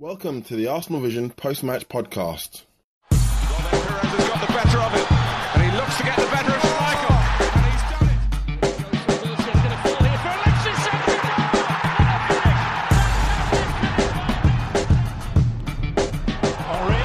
Welcome to the Arsenal Vision post-match podcast. Well, Perez has got the better of it, and he looks to get the better of Schmeichel, and he's done it. It's going to fall here for Alexis Sanchez. Henry,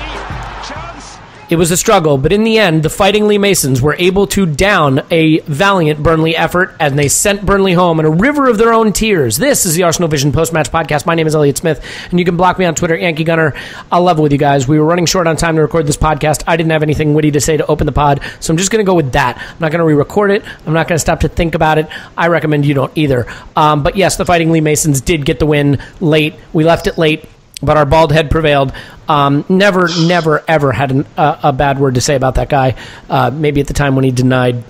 chance. It was a struggle, but in the end, the Fighting Lee Masons were able to down a valiant Burnley effort, and they sent Burnley home in a river of their own tears. This is the Arsenal Vision post-match podcast. My name is Elliot Smith, and you can block me on Twitter, Yankee Gunner. I'll level with you guys. We were running short on time to record this podcast. I didn't have anything witty to say to open the pod, so I'm just going to go with that. I'm not going to re-record it. I'm not going to stop to think about it. I recommend you don't either. But yes, the Fighting Lee Masons did get the win late. We left it late, but our bald head prevailed. Never, ever had a bad word to say about that guy. Maybe at the time when he denied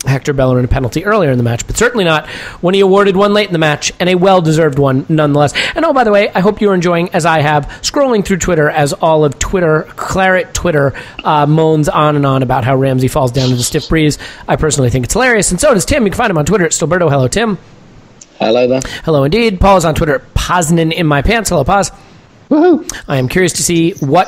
Hector Bellerin a penalty earlier in the match, but certainly not when he awarded one late in the match, and a well-deserved one nonetheless. And oh, by the way, I hope you're enjoying, as I have, scrolling through Twitter as all of Claret Twitter moans on and on about how Ramsey falls down to the stiff breeze. I personally think it's hilarious, and so does Tim. You can find him on Twitter at Stilberto. Hello, Tim. Hello there. Hello, indeed. Paul is on Twitter at Poznan in my pants. Hello, Paz. Woohoo! I am curious to see what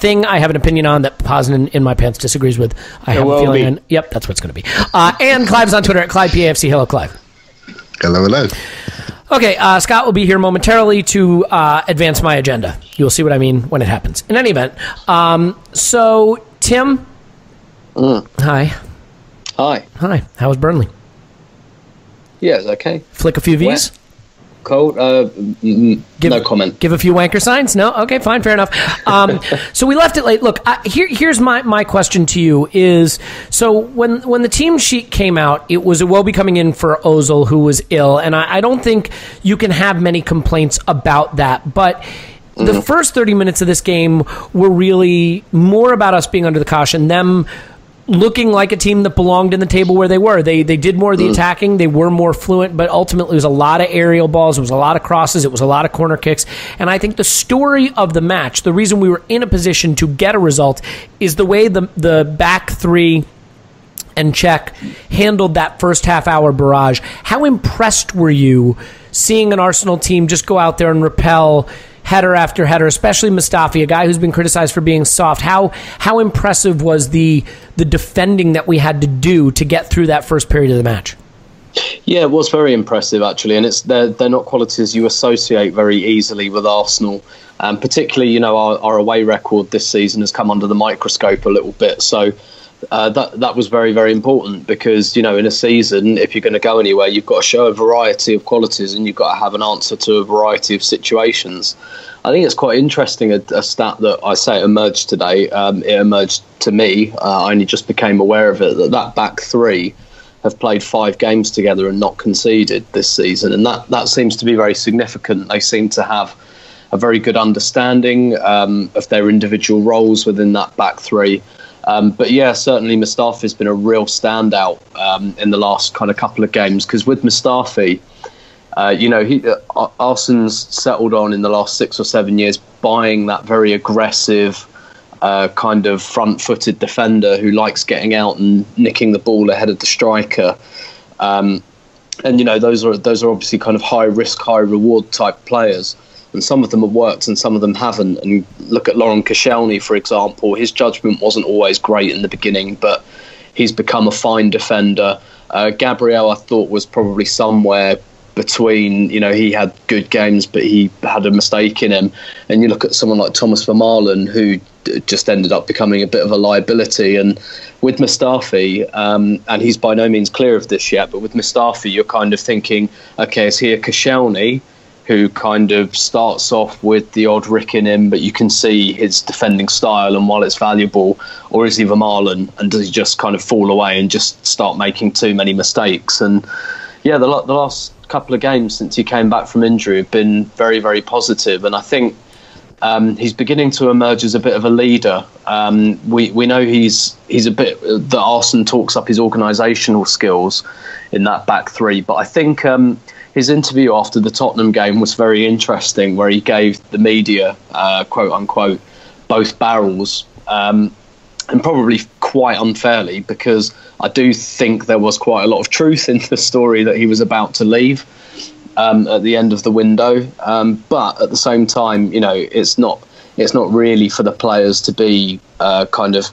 thing I have an opinion on that Poznan in my pants disagrees with. I have a feeling. Yep, that's what it's going to be. And Clive's on Twitter at ClivePAFC. Hello, Clive. Hello, hello. Okay, Scott will be here momentarily to advance my agenda. You'll see what I mean when it happens. In any event, so Tim, hi. Hi. Hi. How was Burnley? Yeah, it's okay. Flick a few V's? Cold? No comment. Give a few wanker signs? No? Okay, fine, fair enough. So we left it late. Look, here's my question to you is, so when the team sheet came out, it was Iwobi coming in for Ozil, who was ill, and I don't think you can have many complaints about that, but the first 30 minutes of this game were really more about us being under the caution, them looking like a team that belonged in the table where they were. They did more of the attacking. They were more fluent, but ultimately it was a lot of aerial balls. It was a lot of crosses. It was a lot of corner kicks. And I think the story of the match, the reason we were in a position to get a result, is the way the back three and Czech handled that first half-hour barrage. How impressed were you seeing an Arsenal team just go out there and repel header after header, especially Mustafi, a guy who's been criticized for being soft? How impressive was the defending that we had to do to get through that first period of the match? Yeah, it was very impressive, actually, and they're not qualities you associate very easily with Arsenal. Particularly, our away record this season has come under the microscope a little bit, so that was very, very important because, in a season, if you're going to go anywhere, you've got to show a variety of qualities and you've got to have an answer to a variety of situations. I think it's quite interesting, a stat that I say emerged today. It emerged to me. I only just became aware of it, that back three have played 5 games together and not conceded this season. And that seems to be very significant. They seem to have a very good understanding of their individual roles within that back three. But yeah, certainly Mustafi has been a real standout in the last kind of couple of games, because with Mustafi, Arsène's settled on in the last 6 or 7 years buying that very aggressive kind of front-footed defender who likes getting out and nicking the ball ahead of the striker. And those are obviously kind of high risk, high reward type players. And some of them have worked and some of them haven't. And look at Laurent Koscielny, for example. His judgment wasn't always great in the beginning, but he's become a fine defender. Gabriel, I thought, was probably somewhere between, he had good games, but he had a mistake in him. And you look at someone like Thomas Vermaelen, who just ended up becoming a bit of a liability. And with Mustafi, and he's by no means clear of this yet, but with Mustafi, you're kind of thinking, okay, is he a Koscielny who kind of starts off with the odd rick in him, but you can see his defending style and while it's valuable, or is he Vermaelen and does he just kind of fall away and just start making too many mistakes? And yeah, the last couple of games since he came back from injury have been very, very positive, and I think he's beginning to emerge as a bit of a leader. We know he's a bit that Arsène talks up his organisational skills in that back three, but I think his interview after the Tottenham game was very interesting, where he gave the media, quote unquote, both barrels, and probably quite unfairly, because I do think there was quite a lot of truth in the story that he was about to leave. at the end of the window. But at the same time, it's not really for the players to be kind of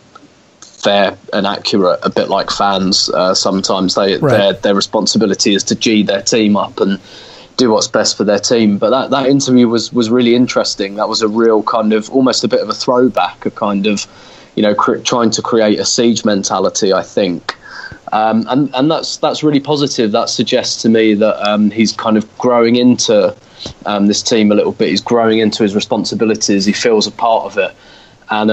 fair and accurate, a bit like fans. Sometimes their responsibility is to G their team up and do what's best for their team. But that interview was really interesting. That was a real kind of almost a bit of a throwback, a kind of trying to create a siege mentality, I think. And that's really positive. That suggests to me that he's kind of growing into this team a little bit. He's growing into his responsibilities. He feels a part of it. And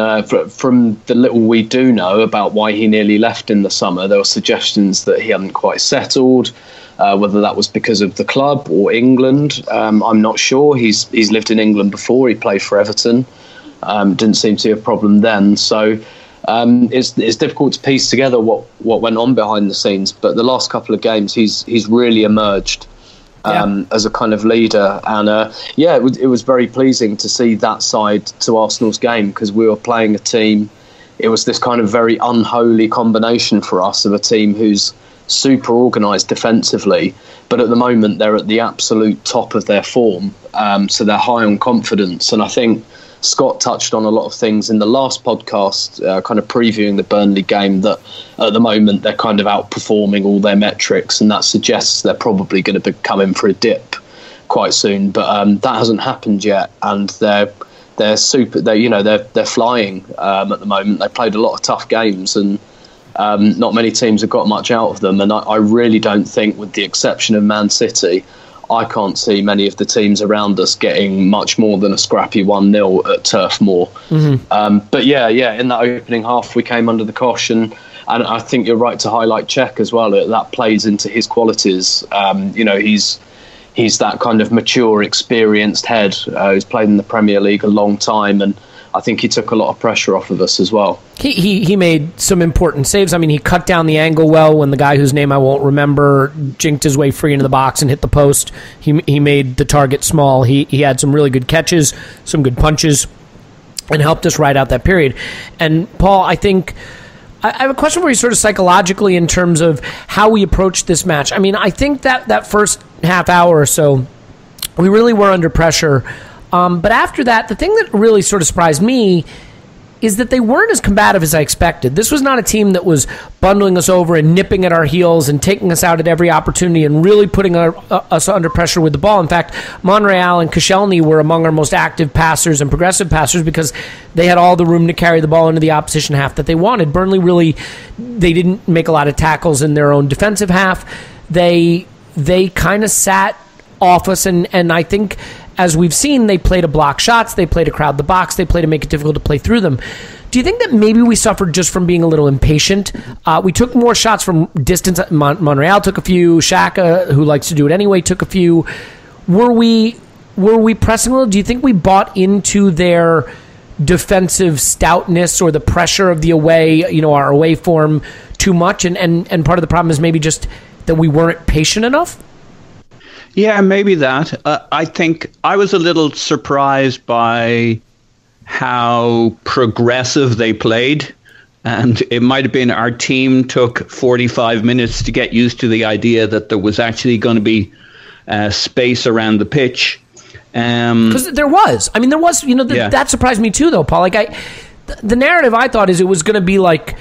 from the little we do know about why he nearly left in the summer, there were suggestions that he hadn't quite settled, whether that was because of the club or England. I'm not sure. He's lived in England before. He played for Everton. Didn't seem to be a problem then. So it's difficult to piece together what went on behind the scenes. But the last couple of games, he's really emerged as a kind of leader. And it was very pleasing to see that side to Arsenal's game, because we were playing a team. It was this kind of very unholy combination for us of a team who's super organised defensively, but at the moment they're at the absolute top of their form. So they're high on confidence. And I think Scott touched on a lot of things in the last podcast, kind of previewing the Burnley game, that at the moment they're kind of outperforming all their metrics, and that suggests they're probably going to be coming for a dip quite soon. But that hasn't happened yet, and they're super. They're flying at the moment. They played a lot of tough games, and not many teams have got much out of them. And I really don't think, with the exception of Man City, I can't see many of the teams around us getting much more than a scrappy 1-0 at Turf Moor. Mm-hmm. But in that opening half we came under the cosh, and I think you're right to highlight Cech as well. That plays into his qualities. He's that kind of mature, experienced head who's played in the Premier League a long time, and I think he took a lot of pressure off of us as well. He made some important saves. I mean, he cut down the angle well when the guy whose name I won't remember jinked his way free into the box and hit the post. He made the target small. He had some really good catches, some good punches, and helped us ride out that period. And Paul, I think I have a question for you sort of psychologically in terms of how we approach this match. I mean, I think that first half hour or so, we really were under pressure. But after that, the thing that really sort of surprised me is that they weren't as combative as I expected. This was not a team that was bundling us over and nipping at our heels and taking us out at every opportunity and really putting us under pressure with the ball. In fact, Monreal and Koscielny were among our most active passers and progressive passers because they had all the room to carry the ball into the opposition half that they wanted. Burnley really, they didn't make a lot of tackles in their own defensive half. They kind of sat off us, and I think, as we've seen, they play to block shots, they play to crowd the box, they play to make it difficult to play through them. Do you think that maybe we suffered just from being a little impatient? We took more shots from distance. Monreal took a few. Xhaka, who likes to do it anyway, took a few. Were we pressing a little? Do you think we bought into their defensive stoutness or the pressure of the away, our away form too much? And part of the problem is maybe just that we weren't patient enough? Yeah, maybe that. I think I was a little surprised by how progressive they played. And it might have been our team took 45 minutes to get used to the idea that there was actually going to be space around the pitch. Because there was. I mean, there was, that surprised me too, though, Paul. Like, the narrative I thought is it was going to be like,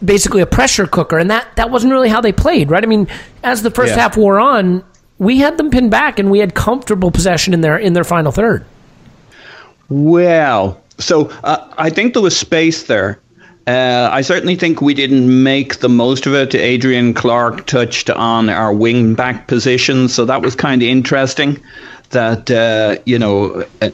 basically a pressure cooker. And that wasn't really how they played, right? I mean, as the first half wore on, we had them pinned back, and we had comfortable possession in their final third. Well, so I think there was space there. I certainly think we didn't make the most of it. Adrian Clark touched on our wing-back position, so that was kind of interesting. That,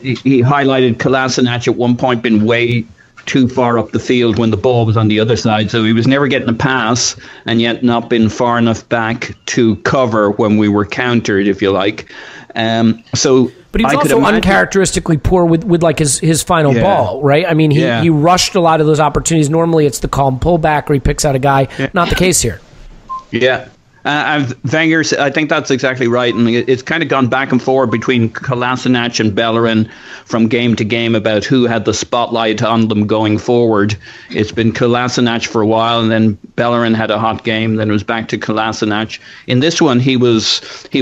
he highlighted Kolasinac at one point been way too far up the field when the ball was on the other side, so he was never getting a pass and yet not been far enough back to cover when we were countered, if you like. But he was also uncharacteristically poor with like his final ball, right? I mean, he rushed a lot of those opportunities. Normally it's the calm pullback where he picks out a guy. Not the case here. Yeah. And Wenger, I think that's exactly right. And it's kind of gone back and forth between Kolasinac and Bellerin from game to game about who had the spotlight on them going forward. It's been Kolasinac for a while, and then Bellerin had a hot game. Then it was back to Kolasinac. In this one, he was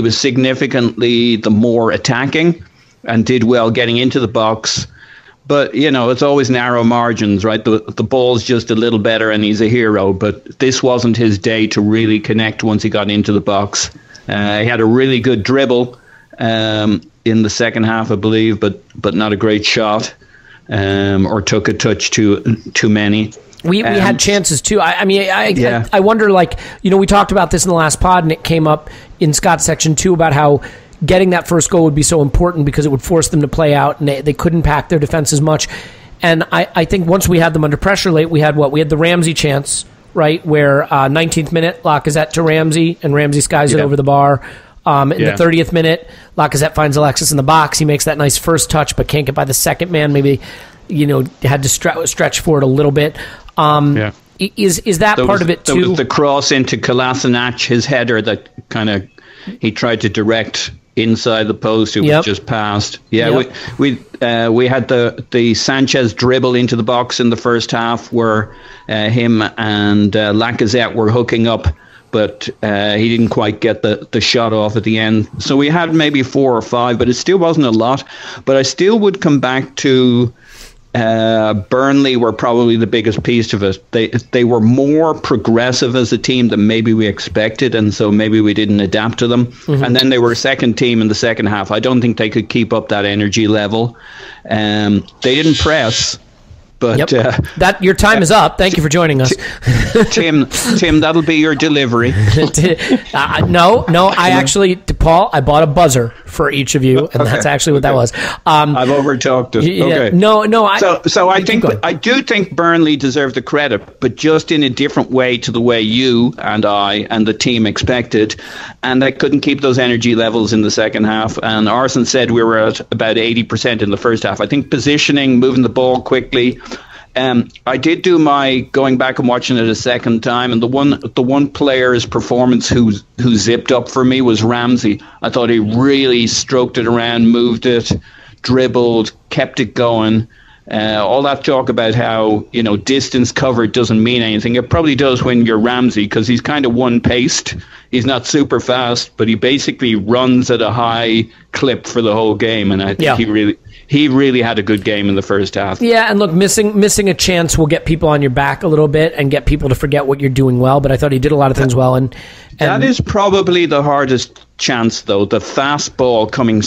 significantly the more attacking and did well getting into the box. But, it's always narrow margins, right? The ball's just a little better and he's a hero. But this wasn't his day to really connect once he got into the box. He had a really good dribble in the second half, I believe, but not a great shot or took a touch too many. We had chances too. I wonder, we talked about this in the last pod and it came up in Scott's section too about how getting that first goal would be so important because it would force them to play out and they couldn't pack their defense as much. And I think once we had them under pressure late, we had the Ramsey chance, right, where 19th minute, Lacazette to Ramsey, and Ramsey skies it over the bar. In the 30th minute, Lacazette finds Alexis in the box. He makes that nice first touch, but can't get by the second man. Maybe, had to stretch for it a little bit. Is that part of it too? There was the cross into Kolasinac, his header that kind of he tried to direct inside the post. It was just passed. We had the Sanchez dribble into the box in the first half where him and Lacazette were hooking up, but he didn't quite get the shot off at the end. So we had maybe 4 or 5, but it still wasn't a lot. But I still would come back to Burnley were probably the biggest piece of it. They were more progressive as a team than maybe we expected, and so maybe we didn't adapt to them. Mm-hmm. And then they were a second team in the second half. I don't think they could keep up that energy level. They didn't press. But that your time is up. Thank you for joining us, Tim. That'll be your delivery. No. I actually, Paul, I bought a buzzer for each of you, and that's actually what that was. I've overtalked it. Okay. No. So I do think Burnley deserve the credit, but just in a different way to the way you and I and the team expected, and they couldn't keep those energy levels in the second half. And Arsène said we were at about 80% in the first half. I think positioning, moving the ball quickly. I did do my going back and watching it a second time, and the one player's performance who zipped up for me was Ramsey. I thought he really stroked it around, moved it, dribbled, kept it going. All that talk about how distance covered doesn't mean anything. It probably does when you're Ramsey, because he's kind of one-paced. He's not super fast, but he basically runs at a high clip for the whole game, and I think he really had a good game in the first half. Yeah, and look, missing a chance will get people on your back a little bit and get people to forget what you're doing well, but I thought he did a lot of things well. And that is probably the hardest chance, though, the fast ball coming,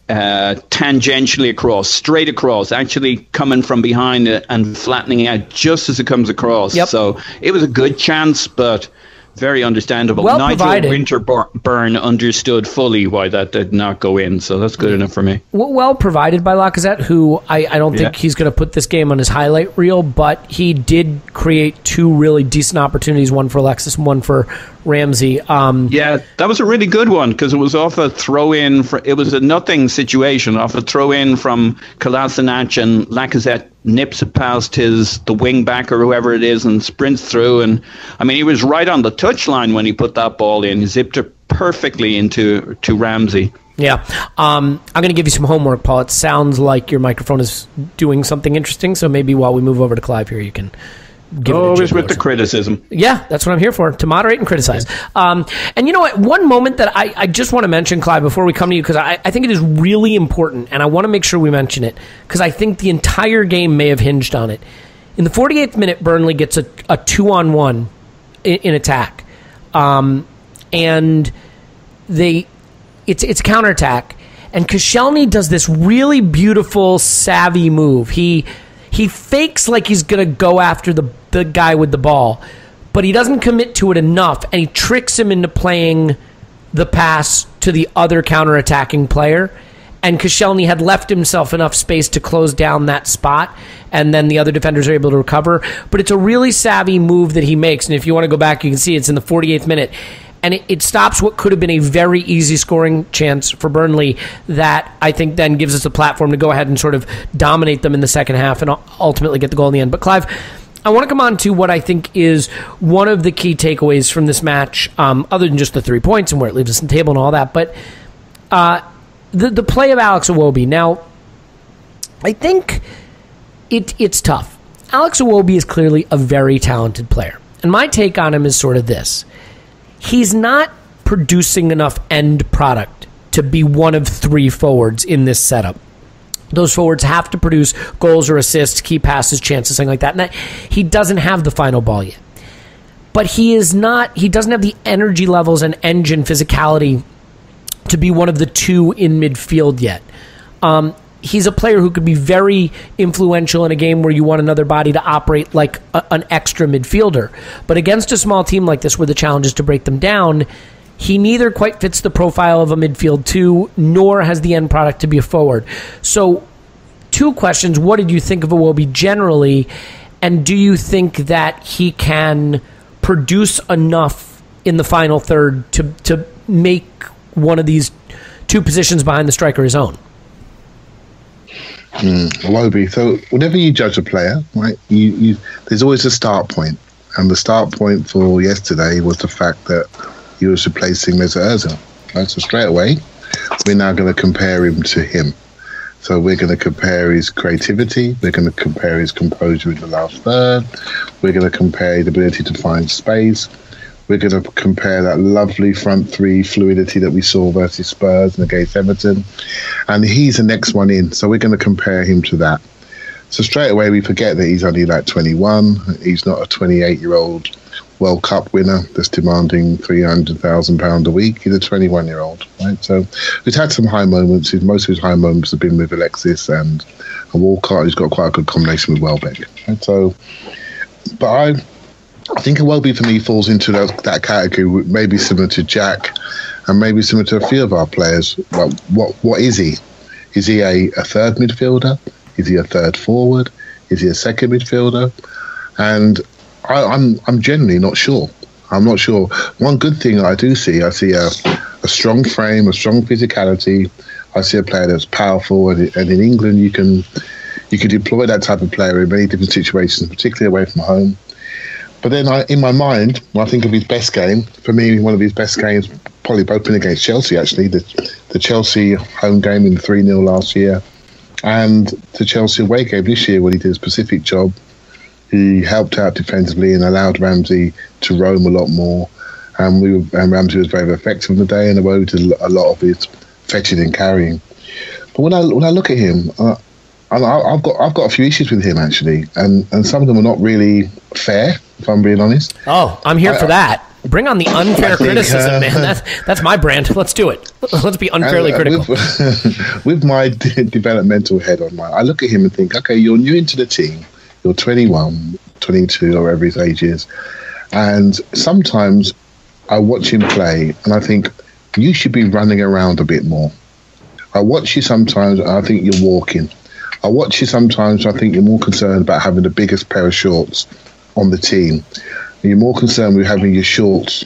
tangentially across, straight across, actually coming from behind it and flattening out just as it comes across. Yep. So it was a good chance, but very understandable. Well Nigel provided. Winterburn understood fully why that did not go in, so that's good enough for me. Well provided by Lacazette, who I don't think he's going to put this game on his highlight reel, but he did create 2 really decent opportunities, one for Alexis and one for Ramsey. That was a really good one, because it was off a throw-in. It was a nothing situation, off a throw-in from Kolasinac, and Lacazette nips it past the wing back or whoever it is and sprints through. And I mean, he was right on the touchline when he put that ball in. He zipped it perfectly into Ramsey. Yeah. I'm going to give you some homework, Paul. It sounds like your microphone is doing something interesting, so maybe while we move over to Clive here, you can give it a always with the criticism. Yeah, that's what I'm here for, to moderate and criticize. And you know what? One moment that I just want to mention, Clive, before we come to you, because I think it is really important, and I want to make sure we mention it, because I think the entire game may have hinged on it. In the 48th minute, Burnley gets a 2-on-1 in attack. And it's counterattack. And Koscielny does this really beautiful, savvy move. He fakes like he's going to go after the guy with the ball, but he doesn't commit to it enough, and he tricks him into playing the pass to the other counterattacking player. And Koscielny had left himself enough space to close down that spot, and then the other defenders are able to recover. But it's a really savvy move that he makes, and if you want to go back, you can see it's in the 48th minute. And it stops what could have been a very easy scoring chance for Burnley that I think then gives us a platform to go ahead and sort of dominate them in the second half and ultimately get the goal in the end. But Clive, I want to come on to what I think is one of the key takeaways from this match, other than just the 3 points and where it leaves us in the table and all that, but the play of Alex Iwobi. Now, I think it's tough. Alex Iwobi is clearly a very talented player. And my take on him is sort of this. He's not producing enough end product to be one of 3 forwards in this setup. Those forwards have to produce goals or assists, key passes, chances, something like that. And he doesn't have the final ball yet. But he doesn't have the energy levels and engine physicality to be one of the 2 in midfield yet. He's a player who could be very influential in a game where you want another body to operate like an extra midfielder. But against a small team like this where the challenge is to break them down, he neither quite fits the profile of a midfield 2, nor has the end product to be a forward. So, 2 questions. What did you think of Iwobi generally? And do you think that he can produce enough in the final third to make one of these 2 positions behind the striker his own? Iwobi. So, whenever you judge a player, right, you there's always a start point. And the start point for yesterday was the fact that he was replacing Mesut Ozil. Right? So straight away, we're now going to compare him to him. So we're going to compare his creativity. We're going to compare his composure in the last third. We're going to compare his ability to find space. We're going to compare that lovely front 3 fluidity that we saw versus Spurs and against Everton. And he's the next one in. So we're going to compare him to that. So straight away, we forget that he's only like 21. He's not a 28-year-old World Cup winner that's demanding £300,000 a week. He's a 21-year-old, right? So he's had some high moments. Most of his high moments have been with Alexis and Walcott, who's got quite a good combination with Welbeck. Right? So, but I think Iwobi for me falls into that category, maybe similar to Jack, and maybe similar to a few of our players. Well, what is he? Is he a third midfielder? Is he a third forward? Is he a second midfielder? And I'm generally not sure. I'm not sure. One good thing I see a strong frame, a strong physicality. I see a player that's powerful, and in England you can deploy that type of player in many different situations, particularly away from home. But then in my mind, when I think of his best game, for me, one of his best games, probably both been against Chelsea, actually, the Chelsea home game in the 3-0 last year, and the Chelsea away game this year when he did a specific job. He helped out defensively and allowed Ramsey to roam a lot more. And Ramsey was very effective on the day, and Iwobi did a lot of his fetching and carrying. But when I look at him, I've got a few issues with him actually, and some of them are not really fair, if I'm being honest. Oh, I'm here for that. Bring on the unfair criticism, man. That's my brand. Let's do it. Let's be unfairly critical. With my developmental head on I look at him and think, okay, you're new into the team. You're 21, 22, or whatever his age is. And sometimes I watch him play and I think, you should be running around a bit more. I watch you sometimes and I think you're walking. I watch you sometimes and I think you're more concerned about having the biggest pair of shorts on the team. You're more concerned with having your shorts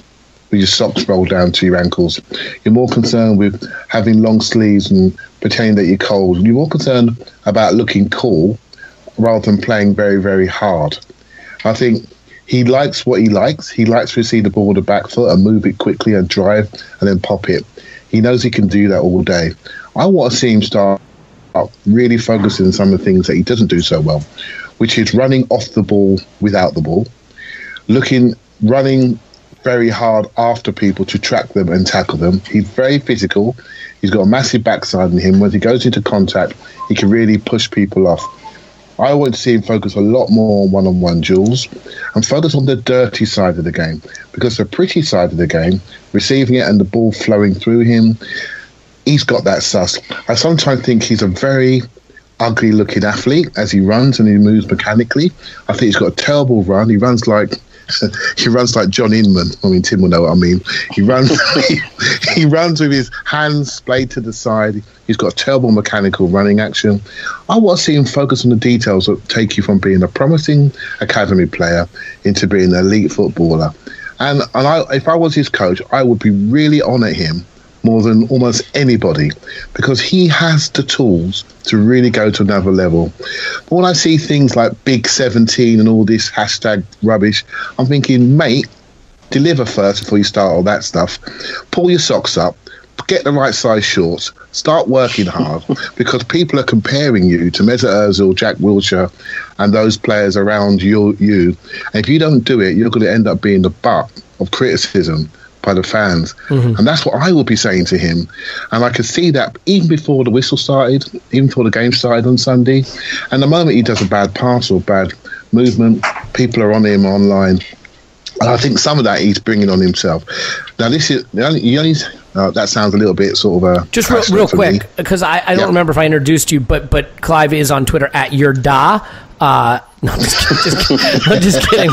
with your socks rolled down to your ankles. You're more concerned with having long sleeves and pretending that you're cold. You're more concerned about looking cool rather than playing very, very hard. I think he likes what he likes. He likes to receive the ball with the back foot and move it quickly and drive and then pop it. He knows he can do that all day. I want to see him start really focusing on some of the things that he doesn't do so well, which is running off the ball without the ball, running very hard after people to track them and tackle them. He's very physical. He's got a massive backside in him. When he goes into contact, he can really push people off. I want to see him focus a lot more on one-on-one duels and focus on the dirty side of the game, because the pretty side of the game, receiving it and the ball flowing through him, he's got that sus. I sometimes think he's a very ugly-looking athlete as he runs and he moves mechanically. I think he's got a terrible run. He runs like John Inman. I mean, Tim will know what I mean. He runs with his hands splayed to the side. He's got a terrible mechanical running action. I want to see him focus on the details that take you from being a promising academy player into being an elite footballer. And if I was his coach, I would be really on at him more than almost anybody, because he has the tools to really go to another level. But when I see things like Big 17 and all this hashtag rubbish, I'm thinking, mate, deliver first before you start all that stuff. Pull your socks up, get the right size shorts, start working hard, because people are comparing you to Mesut Ozil, Jack Wilshere, and those players around you. And if you don't do it, you're going to end up being the butt of criticism by the fans. Mm-hmm. And that's what I will be saying to him. And I could see that even before the whistle started, even before the game started on Sunday. And the moment he does a bad pass or bad movement, people are on him online. And I think some of that he's bringing on himself. Now, this is that sounds a little bit sort of just real quick, because I don't remember if I introduced you, but Clive is on Twitter at your Daaa. No, I'm just kidding.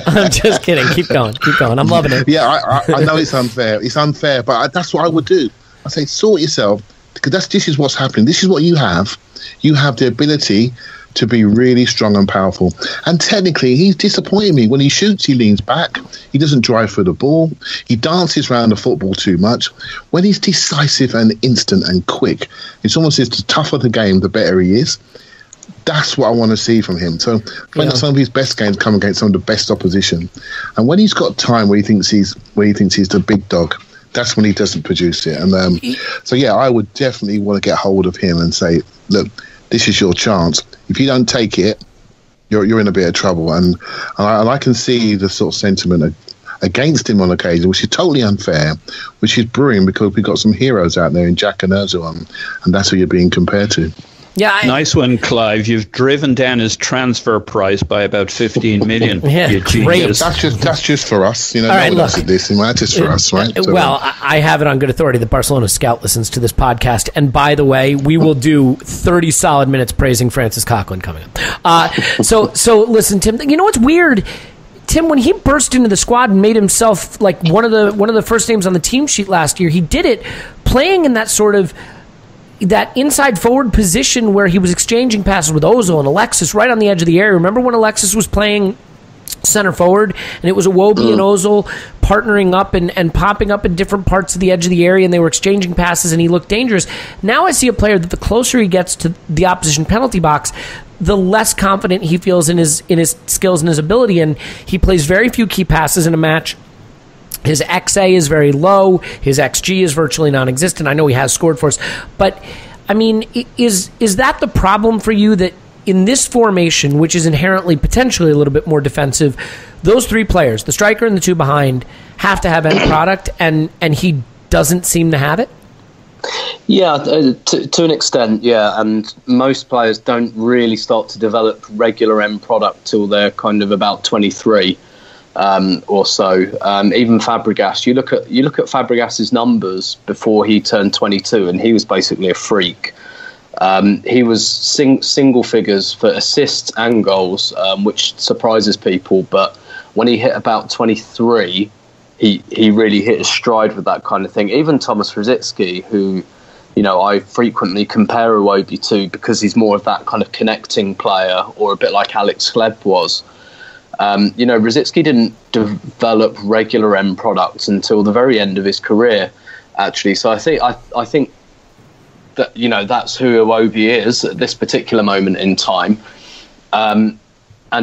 I'm just kidding. Keep going. I'm loving it. Yeah, I know it's unfair. It's unfair, but that's what I would do. I say, sort yourself, because this is what's happening. This is what you have. You have the ability to be really strong and powerful. And technically, he's disappointed me. When he shoots, he leans back. He doesn't drive for the ball. He dances around the football too much. When he's decisive and instant and quick, it's almost as the tougher the game, the better he is. That's what I want to see from him. So when some of his best games come against some of the best opposition, and when he's got time where he thinks he's the big dog, that's when he doesn't produce it. And so I would definitely want to get hold of him and say, look, this is your chance. If you don't take it, you're in a bit of trouble. And I can see the sort of sentiment against him on occasion, which is totally unfair, which is brewing, because we've got some heroes out there in Jack and Ozil, and that's who you're being compared to. Yeah, nice one, Clive. You've driven down his transfer price by about 15 million. Yeah, great. That's just for us. You know, right, no one else did this. That's just for us, right? Well, I have it on good authority that Barcelona Scout listens to this podcast. And by the way, we will do 30 solid minutes praising Francis Coquelin coming up. So listen, Tim, you know what's weird? Tim, when he burst into the squad and made himself like one of the first names on the team sheet last year, he did it playing in that sort of that inside forward position where he was exchanging passes with Ozil and Alexis right on the edge of the area. Remember when Alexis was playing center forward and it was Iwobi and Ozil partnering up and popping up in different parts of the edge of the area, and they were exchanging passes and he looked dangerous. Now I see a player that the closer he gets to the opposition penalty box, the less confident he feels in his skills and his ability, and he plays very few key passes in a match. His XA is very low. His XG is virtually non-existent. I know he has scored for us. But, I mean, is that the problem for you, that in this formation, which is inherently potentially a little bit more defensive, those three players, the striker and the two behind, have to have end product, and he doesn't seem to have it? Yeah, to an extent, yeah. And most players don't really start to develop regular end product till they're kind of about 23. Or so. Even Fabregas, you look at Fabregas's numbers before he turned 22, and he was basically a freak. He was single figures for assists and goals, which surprises people. But when he hit about 23, he really hit his stride with that kind of thing. Even Thomas Rosicky, who, you know, I frequently compare Iwobi to, because he's more of that kind of connecting player, or a bit like Alex Iwobi was. You know, Rosicky didn't develop regular end products until the very end of his career, actually. So I think that, you know, that's who Iwobi is at this particular moment in time. And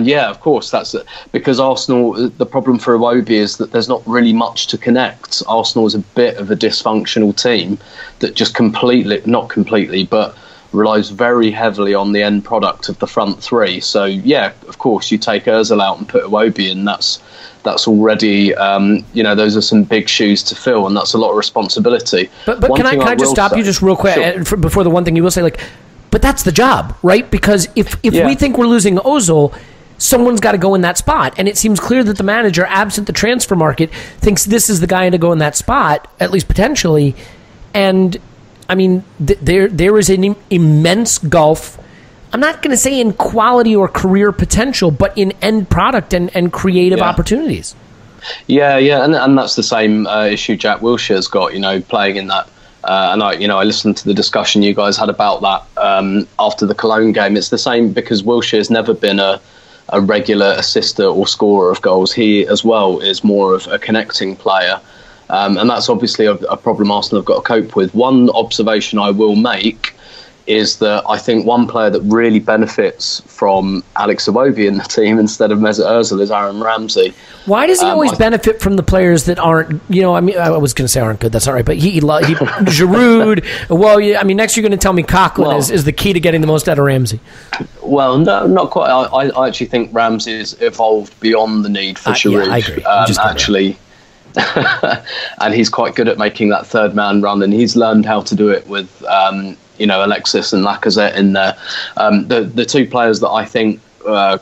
yeah, of course, that's because Arsenal, the problem for Iwobi is that there's not really much to connect. Arsenal is a bit of a dysfunctional team that just not completely, but relies very heavily on the end product of the front three. So yeah, of course, you take Ozil out and put Iwobi in. That's already, you know, those are some big shoes to fill, and that's a lot of responsibility. But can I just stop you just real quick, sure, before the one thing you will say, like, but that's the job, right? Because if we think we're losing Ozil, someone's got to go in that spot, and it seems clear that the manager, absent the transfer market, thinks this is the guy to go in that spot, at least potentially. And I mean, there is an immense gulf. I'm not going to say in quality or career potential, but in end product and creative opportunities. Yeah, and that's the same issue Jack Wilshere's got. You know, playing in that, and I listened to the discussion you guys had about that after the Cologne game. It's the same, because Wilshere's never been a regular assister or scorer of goals. He as well is more of a connecting player. And that's obviously a problem Arsenal have got to cope with. One observation I will make is that I think one player that really benefits from Alex Iwobi in the team instead of Mesut Ozil is Aaron Ramsey. Why does he always benefit from the players that aren't, I mean, I was going to say aren't good, that's all right, but he Giroud, next you're going to tell me Coughlin is the key to getting the most out of Ramsey. Well, no, not quite. I actually think Ramsey has evolved beyond the need for Giroud. Yeah, I agree. Actually, and he's quite good at making that third man run, and he's learned how to do it with Alexis and Lacazette in there. The two players that I think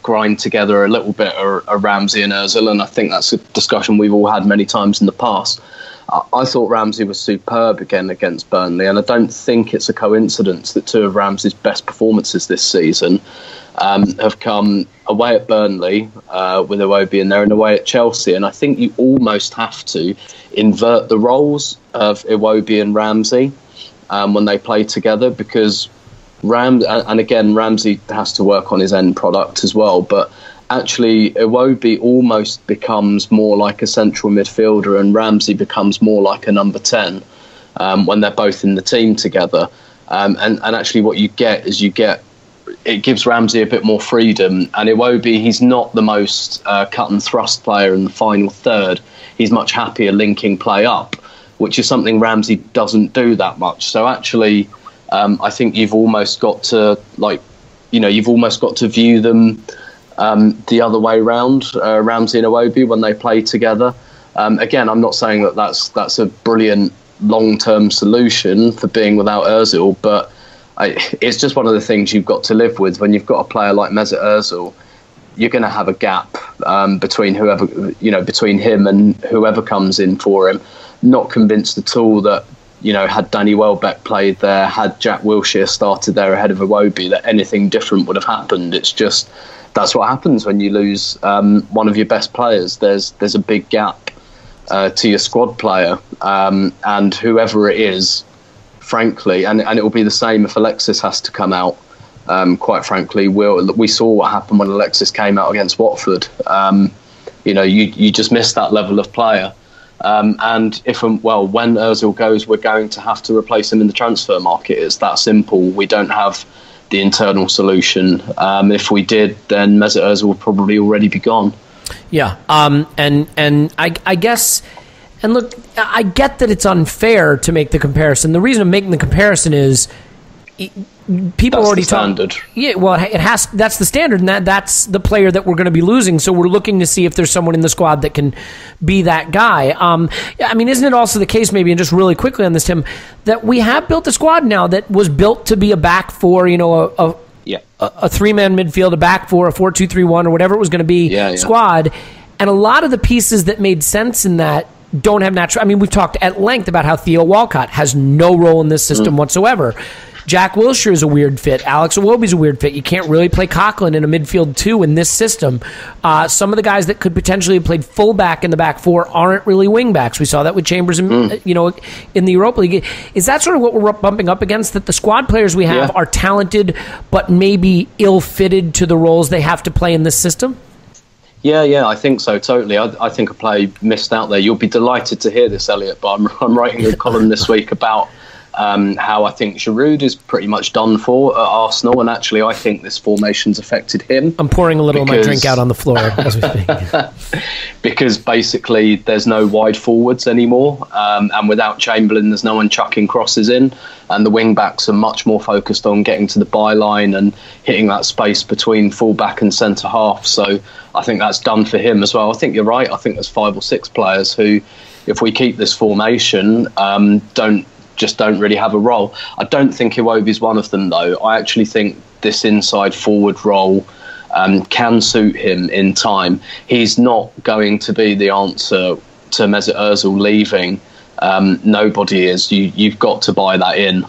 grind together a little bit are Ramsey and Ozil, and I think that's a discussion we've all had many times in the past. I thought Ramsey was superb again against Burnley, and I don't think it's a coincidence that two of Ramsey's best performances this season have come away at Burnley with Iwobi in there and away at Chelsea. And I think you almost have to invert the roles of Iwobi and Ramsey when they play together, because Ramsey has to work on his end product as well, but actually Iwobi almost becomes more like a central midfielder and Ramsey becomes more like a number 10 when they're both in the team together. And actually what you get is it gives Ramsey a bit more freedom, and Iwobi, he's not the most cut and thrust player in the final third. He's much happier linking play up, which is something Ramsey doesn't do that much. So actually, I think you've almost got to view them the other way round, Ramsey and Iwobi, when they play together. Again, I'm not saying that that's a brilliant long-term solution for being without Ozil, but it's just one of the things you've got to live with when you've got a player like Mesut Ozil. You're going to have a gap between him and whoever comes in for him. Not convinced at all that, had Danny Welbeck played there, had Jack Wilshere started there ahead of Iwobi, that anything different would have happened. It's just, that's what happens when you lose one of your best players. There's a big gap to your squad player, and whoever it is, frankly, and it will be the same if Alexis has to come out. Quite frankly, we saw what happened when Alexis came out against Watford. You just miss that level of player. And when Ozil goes, we're going to have to replace him in the transfer market. It's that simple. We don't have the internal solution. If we did, then Mesut Ozil would probably already be gone. Yeah, and I guess, and look, I get that it's unfair to make the comparison. The reason I'm making the comparison is people already standard. Yeah, well, it has. That's the standard, and that's the player that we're going to be losing. So we're looking to see if there's someone in the squad that can be that guy. Isn't it also the case, maybe, and just really quickly on this, Tim, that we have built a squad now that was built to be a back four, a three-man midfield, a back four, a 4-2-3-1, or whatever it was going to be squad, and a lot of the pieces that made sense in that don't have natural. We've talked at length about how Theo Walcott has no role in this system whatsoever. Jack Wilshere is a weird fit. Alex Iwobi is a weird fit. You can't really play Coughlin in a midfield two in this system. Some of the guys that could potentially have played fullback in the back four aren't really wing backs. We saw that with Chambers, in the Europa League. Is that sort of what we're bumping up against? That the squad players we have are talented, but maybe ill-fitted to the roles they have to play in this system? Yeah, I think so, totally. I think a play missed out there. You'll be delighted to hear this, Elliot, but I'm writing a column this week about how I think Giroud is pretty much done for at Arsenal, and actually I think this formation's affected him. I'm pouring a little of my drink out on the floor as we speak. Because basically there's no wide forwards anymore, and without Chamberlain there's no one chucking crosses in, and the wing-backs are much more focused on getting to the byline and hitting that space between full-back and centre-half. So I think that's done for him as well. I think you're right. I think there's 5 or 6 players who, if we keep this formation, don't really have a role. I don't think Iwobi's one of them, though. I actually think this inside forward role can suit him in time. He's not going to be the answer to Mesut Ozil leaving. Nobody is. You've got to buy that in,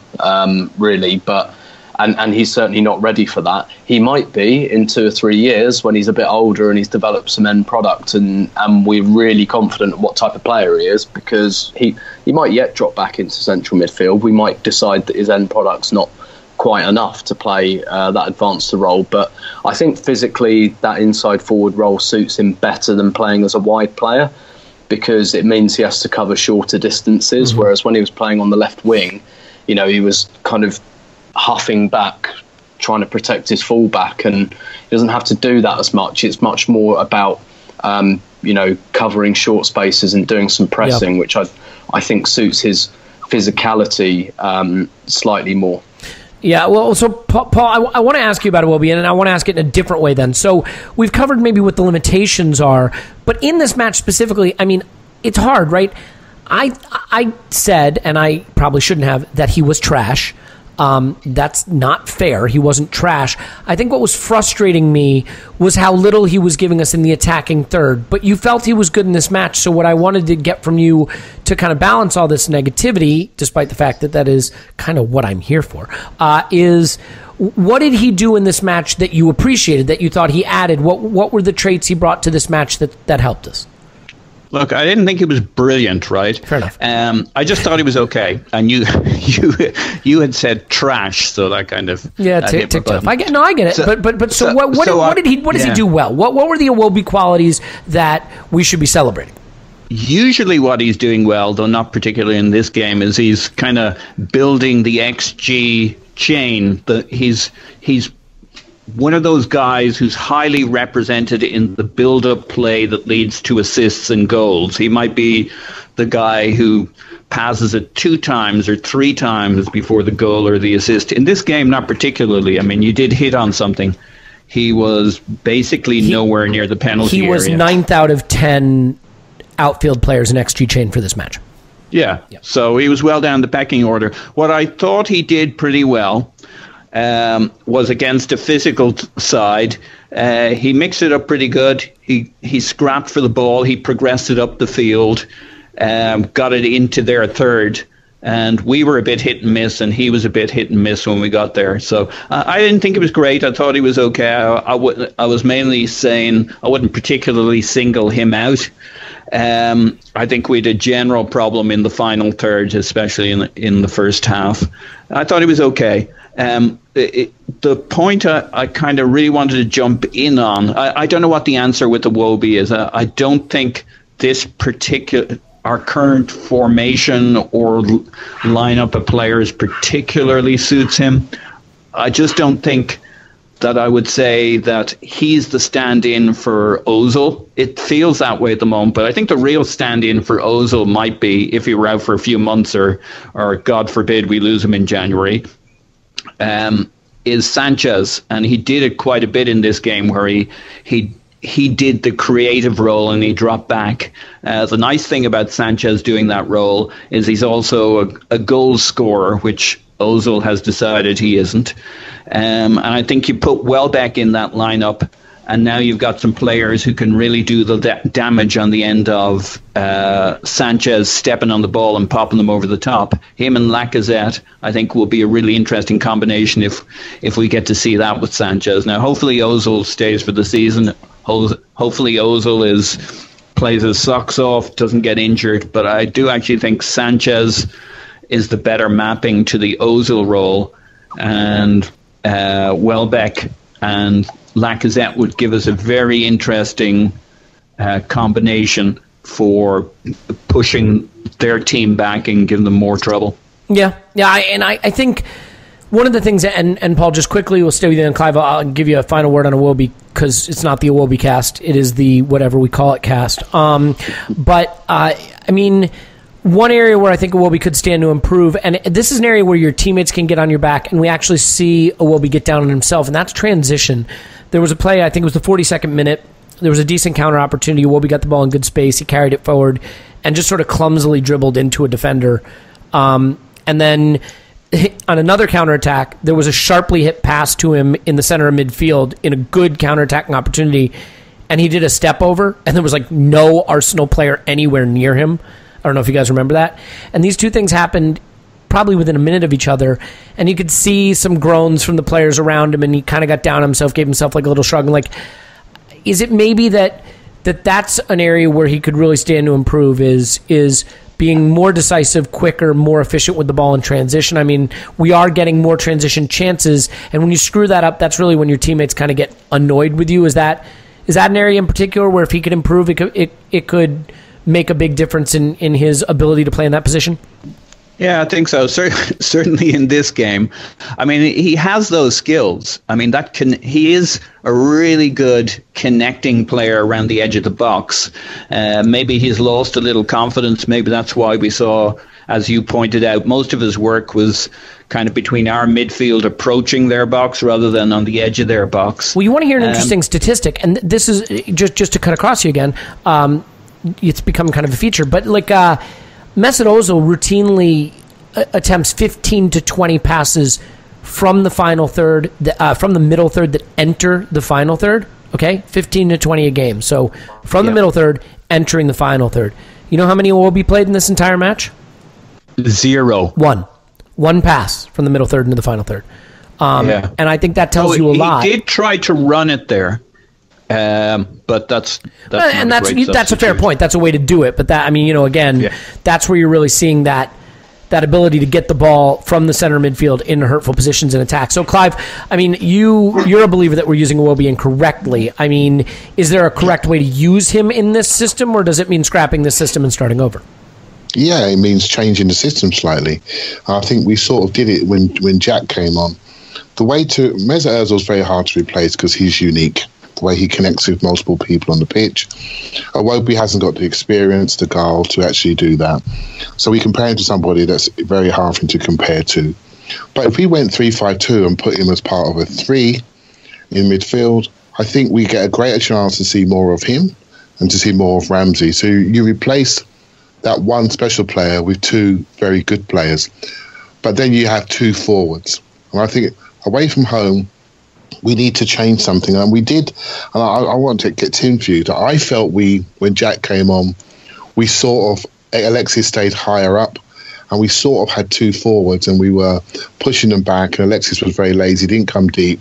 really. But and he's certainly not ready for that. He might be in 2 or 3 years when he's a bit older and he's developed some end product, and we're really confident of what type of player he is, because he might yet drop back into central midfield. We might decide that his end product's not quite enough to play that advanced role. But I think physically that inside forward role suits him better than playing as a wide player. because it means he has to cover shorter distances. Whereas when he was playing on the left wing, you know, he was kind of huffing back, trying to protect his fullback, and he doesn't have to do that as much. It's much more about, you know, covering short spaces and doing some pressing, which I think suits his physicality slightly more. Yeah, well, so Paul, I want to ask you about Iwobi, and I want to ask it in a different way then. So we've covered maybe what the limitations are, but in this match specifically, I mean, it's hard, right? I said, and I probably shouldn't have, that he was trash. That's not fair. He wasn't trash. I think what was frustrating me was how little he was giving us in the attacking third. But you felt he was good in this match. So what I wanted to get from you to kind of balance all this negativity, despite the fact that that is kind of what I'm here for, is what did he do in this match that you appreciated, that you thought he added? What were the traits he brought to this match that helped us? Look, I didn't think he was brilliant, right? Fair enough. I just thought he was okay, and you had said trash, so that kind of ticked off. I get it. So, but what does he do well? What were the Iwobi qualities that we should be celebrating? Usually, what he's doing well, though not particularly in this game, is he's kind of building the XG chain. He's one of those guys who's highly represented in the build-up play that leads to assists and goals. He might be the guy who passes it 2 times or 3 times before the goal or the assist. In this game, not particularly. I mean, you did hit on something. He was basically nowhere near the penalty area. He was 9th out of 10 outfield players in XG chain for this match. Yeah, so he was well down the pecking order. What I thought he did pretty well was against a physical side. He mixed it up pretty good. He scrapped for the ball. He progressed it up the field, got it into their third. And we were a bit hit and miss, and he was a bit hit and miss when we got there. So I didn't think it was great. I thought he was okay. I was mainly saying I wouldn't particularly single him out. I think we had a general problem in the final third, especially in the first half. I thought he was okay. The point I kind of really wanted to jump in on, I don't know what the answer with Iwobi is. I don't think this our current formation or lineup of players particularly suits him. I just don't think that I would say that he's the stand-in for Ozil. It feels that way at the moment, but I think the real stand-in for Ozil might be if he were out for a few months or God forbid we lose him in January. Is Sanchez, and he did it quite a bit in this game where he did the creative role and he dropped back. The nice thing about Sanchez doing that role is he's also a goal scorer, which Ozil has decided he isn't. And I think you put Welbeck in that lineup, and now you've got some players who can really do the damage on the end of Sanchez stepping on the ball and popping them over the top. Him and Lacazette, I think, will be a really interesting combination if we get to see that with Sanchez. Now, hopefully Ozil stays for the season. Hopefully Ozil plays his socks off, doesn't get injured. But I do actually think Sanchez is the better mapping to the Ozil role, and Welbeck and Lacazette would give us a very interesting combination for pushing their team back and giving them more trouble. I think one of the things, and Paul, just quickly, we'll stay with you, and Clive, I'll give you a final word on Iwobi, because it's not the Iwobi cast, it is the whatever we call it cast. But I mean, one area where I think Iwobi could stand to improve, and this is an area where your teammates can get on your back, and we actually see Iwobi get down on himself, and that's transition. There was a play, I think it was the 42nd minute, there was a decent counter opportunity. Iwobi got the ball in good space, he carried it forward, and just sort of clumsily dribbled into a defender. And then on another counterattack, there was a sharply hit pass to him in the center of midfield in a good counterattacking opportunity, and he did a step over, and there was like no Arsenal player anywhere near him. I don't know if you guys remember that. And these two things happened probably within a minute of each other, and you could see some groans from the players around him, and he kind of got down on himself, gave himself like a little shrug, and like, is it maybe that's an area where he could really stand to improve, is being more decisive, quicker, more efficient with the ball in transition? I mean, we are getting more transition chances, and when you screw that up, that's really when your teammates kind of get annoyed with you. Is that an area in particular where if he could improve, it could make a big difference in his ability to play in that position? Yeah, I think so. Certainly in this game. I mean, he has those skills. I mean, he is a really good connecting player around the edge of the box. Maybe he's lost a little confidence. Maybe that's why we saw, as you pointed out, most of his work was kind of between our midfield approaching their box rather than on the edge of their box. Well, you want to hear an interesting statistic, and this is just to cut across you again. It's become kind of a feature, but like Mesut Ozil routinely attempts 15 to 20 passes from the final third, from the middle third that enter the final third. Okay, 15 to 20 a game. So from the middle third, entering the final third. You know how many Iwobi played in this entire match? 0. One pass from the middle third into the final third. And I think that tells you a lot. He did try to run it there. But that's a fair point. That's a way to do it. But that, I mean, again, that's where you're really seeing that ability to get the ball from the center midfield into hurtful positions in attack. So, Clive, I mean, you're a believer that we're using Iwobi incorrectly. I mean, is there a correct way to use him in this system, or does it mean scrapping the system and starting over? Yeah, it means changing the system slightly. I think we sort of did it when Jack came on. The way to Mesut Ozil is very hard to replace because he's unique. The way he connects with multiple people on the pitch. Iwobi hasn't got the experience, the guile to actually do that. So we compare him to somebody that's very hard for him to compare to. But if we went 3-5-2 and put him as part of a 3 in midfield, I think we get a greater chance to see more of him and to see more of Ramsey. So you replace that one special player with 2 very good players. But then you have 2 forwards. And I think away from home, we need to change something, and we did. And I want to get Tim's view. That I felt when Jack came on, we sort of, Alexis stayed higher up, and we sort of had 2 forwards, and we were pushing them back, and Alexis was very lazy, didn't come deep,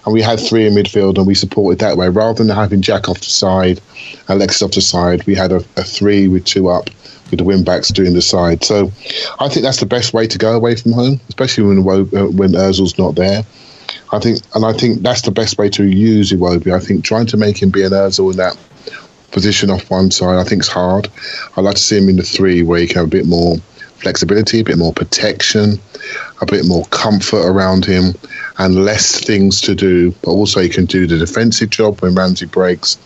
and we had 3 in midfield, and we supported that way. Rather than having Jack off the side, Alexis off the side, we had a 3 with 2 up, with the wing-backs doing the side. So I think that's the best way to go away from home, especially when Ozil's not there. I think that's the best way to use Iwobi. I think trying to make him be an Ozil in that position off one side, I think is hard. I'd like to see him in the 3 where he can have a bit more flexibility, a bit more protection, a bit more comfort around him, and less things to do. But also he can do the defensive job when Ramsey breaks,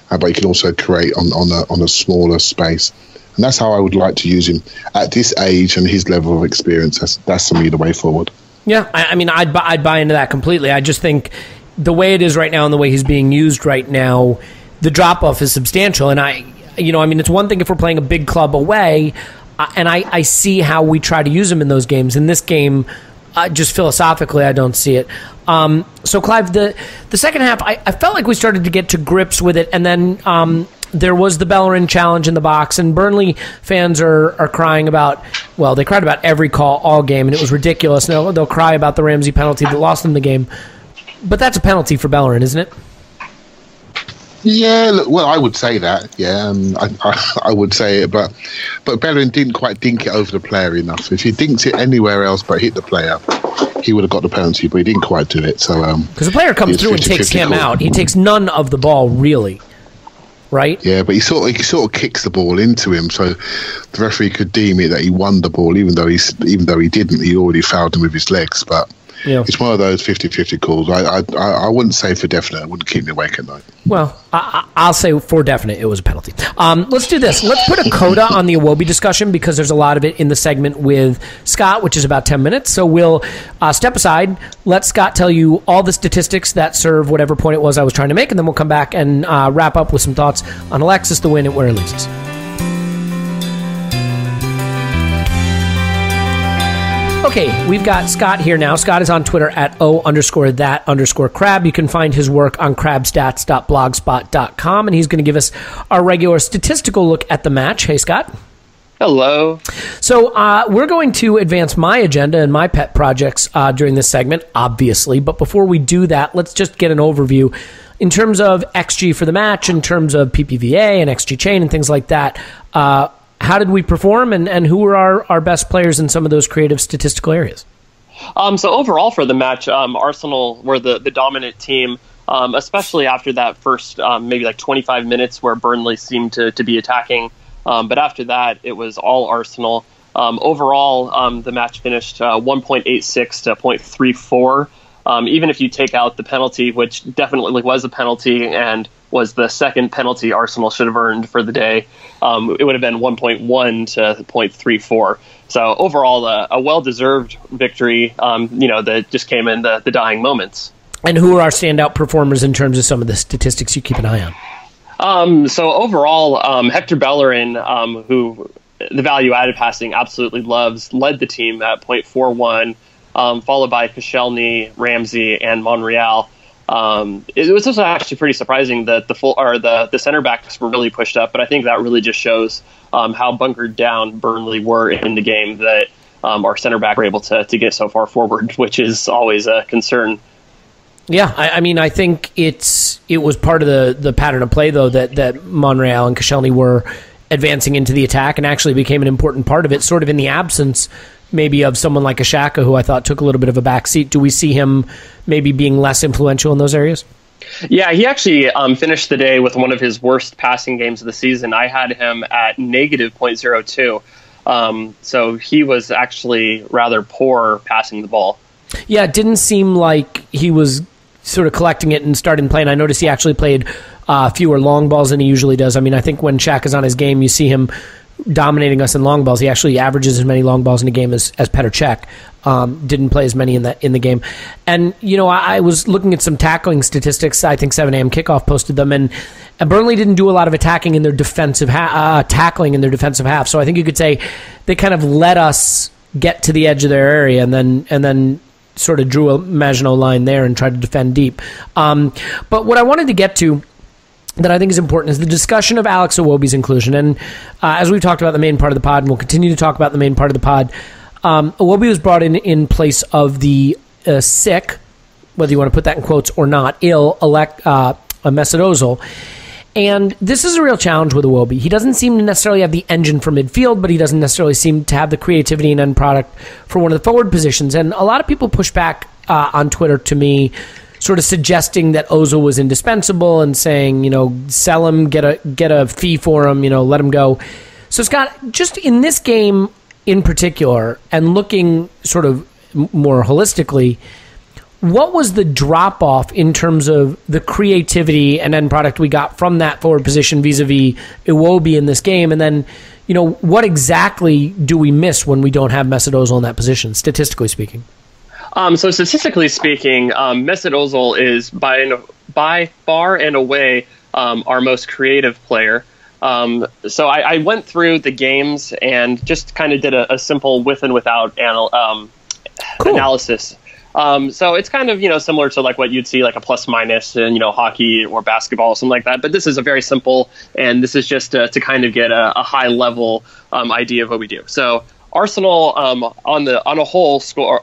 but he can also create on a smaller space. And that's how I would like to use him at this age and his level of experience. That's to me the way forward. Yeah, I mean, I'd buy into that completely. I just think the way it is right now and the way he's being used right now, the drop-off is substantial. And it's one thing if we're playing a big club away, and I see how we try to use him in those games. In this game, just philosophically, I don't see it. So, Clive, the second half, I felt like we started to get to grips with it, and then there was the Bellerin challenge in the box, and Burnley fans are crying about, well, they cried about every call all game, and it was ridiculous. Now they'll cry about the Ramsey penalty that lost them the game. But that's a penalty for Bellerin, isn't it? Yeah, well, I would say that. Yeah, I would say it, but Bellerin didn't quite dink it over the player enough. If he dinked it anywhere else but hit the player, he would have got the penalty, but he didn't quite do it. So because the player comes through and takes him out, he takes none of the ball really. Right? Yeah, but he sort of kicks the ball into him, so the referee could deem it that he won the ball, even though he didn't. He already fouled him with his legs. But it's one of those 50-50 calls. I wouldn't say for definite. It wouldn't keep me awake at night. Well, I'll say for definite it was a penalty. Let's do this. Let's put a coda on the Iwobi discussion because there's a lot of it in the segment with Scott, which is about 10 minutes. So we'll step aside, let Scott tell you all the statistics that serve whatever point it was I was trying to make, and then we'll come back and wrap up with some thoughts on Alexis, the win, and where it leaves us. Okay, we've got Scott here now. Scott is on Twitter at @O_that_crab. You can find his work on crabstats.blogspot.com, and he's going to give us our regular statistical look at the match. Hey, Scott. Hello. So we're going to advance my agenda and my pet projects during this segment, obviously. But before we do that, let's just get an overview in terms of XG for the match, in terms of PPVA and XG chain and things like that. How did we perform, and who were our best players in some of those creative statistical areas? So overall for the match, Arsenal were the dominant team, especially after that first maybe like 25 minutes where Burnley seemed to be attacking But after that, it was all Arsenal. Overall, the match finished 1.86 to 0.34. Even if you take out the penalty, which definitely was a penalty and was the second penalty Arsenal should have earned for the day, it would have been 1.1 to 0.34. So overall, a well-deserved victory, that just came in the dying moments. And who are our standout performers in terms of some of the statistics you keep an eye on? So overall, Hector Bellerin, who the value-added passing absolutely loves, led the team at 0.41, followed by Koscielny, Ramsey, and Monreal. It was also actually pretty surprising that the center backs were really pushed up, but I think that really just shows how bunkered down Burnley were in the game, that our center back were able to get so far forward, which is always a concern. Yeah, I think it was part of the pattern of play, though, that Monreal and Koscielny were advancing into the attack and actually became an important part of it, sort of in the absence maybe of someone like Xhaka, who I thought took a little bit of a back seat. Do we see him maybe being less influential in those areas? Yeah, he actually finished the day with one of his worst passing games of the season. I had him at negative 0.02. So he was actually rather poor passing the ball. Yeah, it didn't seem like he was sort of collecting it and starting playing. I noticed he actually played fewer long balls than he usually does. I mean, I think when Shaq is on his game, you see him dominating us in long balls. He actually averages as many long balls in a game as Petr Cech. Didn't play as many in the game. And, I was looking at some tackling statistics. I think 7 a.m. Kickoff posted them, and Burnley didn't do a lot of attacking in their defensive tackling in their defensive half. So I think you could say they kind of let us get to the edge of their area and then sort of drew a Maginot line there and tried to defend deep. But what I wanted to get to that I think is important is the discussion of Alex Iwobi's inclusion. And as we've talked about the main part of the pod, and we'll continue to talk about the main part of the pod, Iwobi was brought in place of the sick, whether you want to put that in quotes or not, ill Mesut Ozil. And this is a real challenge with Iwobi. He doesn't seem to necessarily have the engine for midfield, but he doesn't necessarily seem to have the creativity and end product for one of the forward positions. And a lot of people push back on Twitter to me, sort of suggesting that Ozil was indispensable and saying, sell him, get a fee for him, let him go. So Scott, just in this game in particular, and looking sort of more holistically, what was the drop-off in terms of the creativity and end product we got from that forward position vis-a-vis Iwobi in this game? And then, what exactly do we miss when we don't have Mesut Ozil in that position, statistically speaking? So statistically speaking, Mesut Ozil is by far and away our most creative player. So I went through the games and just kind of did a simple with and without analysis. So it's kind of, similar to like what you'd see like a plus minus in, hockey or basketball or something like that. But this is a very simple, and this is just to kind of get a high level idea of what we do. So Arsenal on a whole score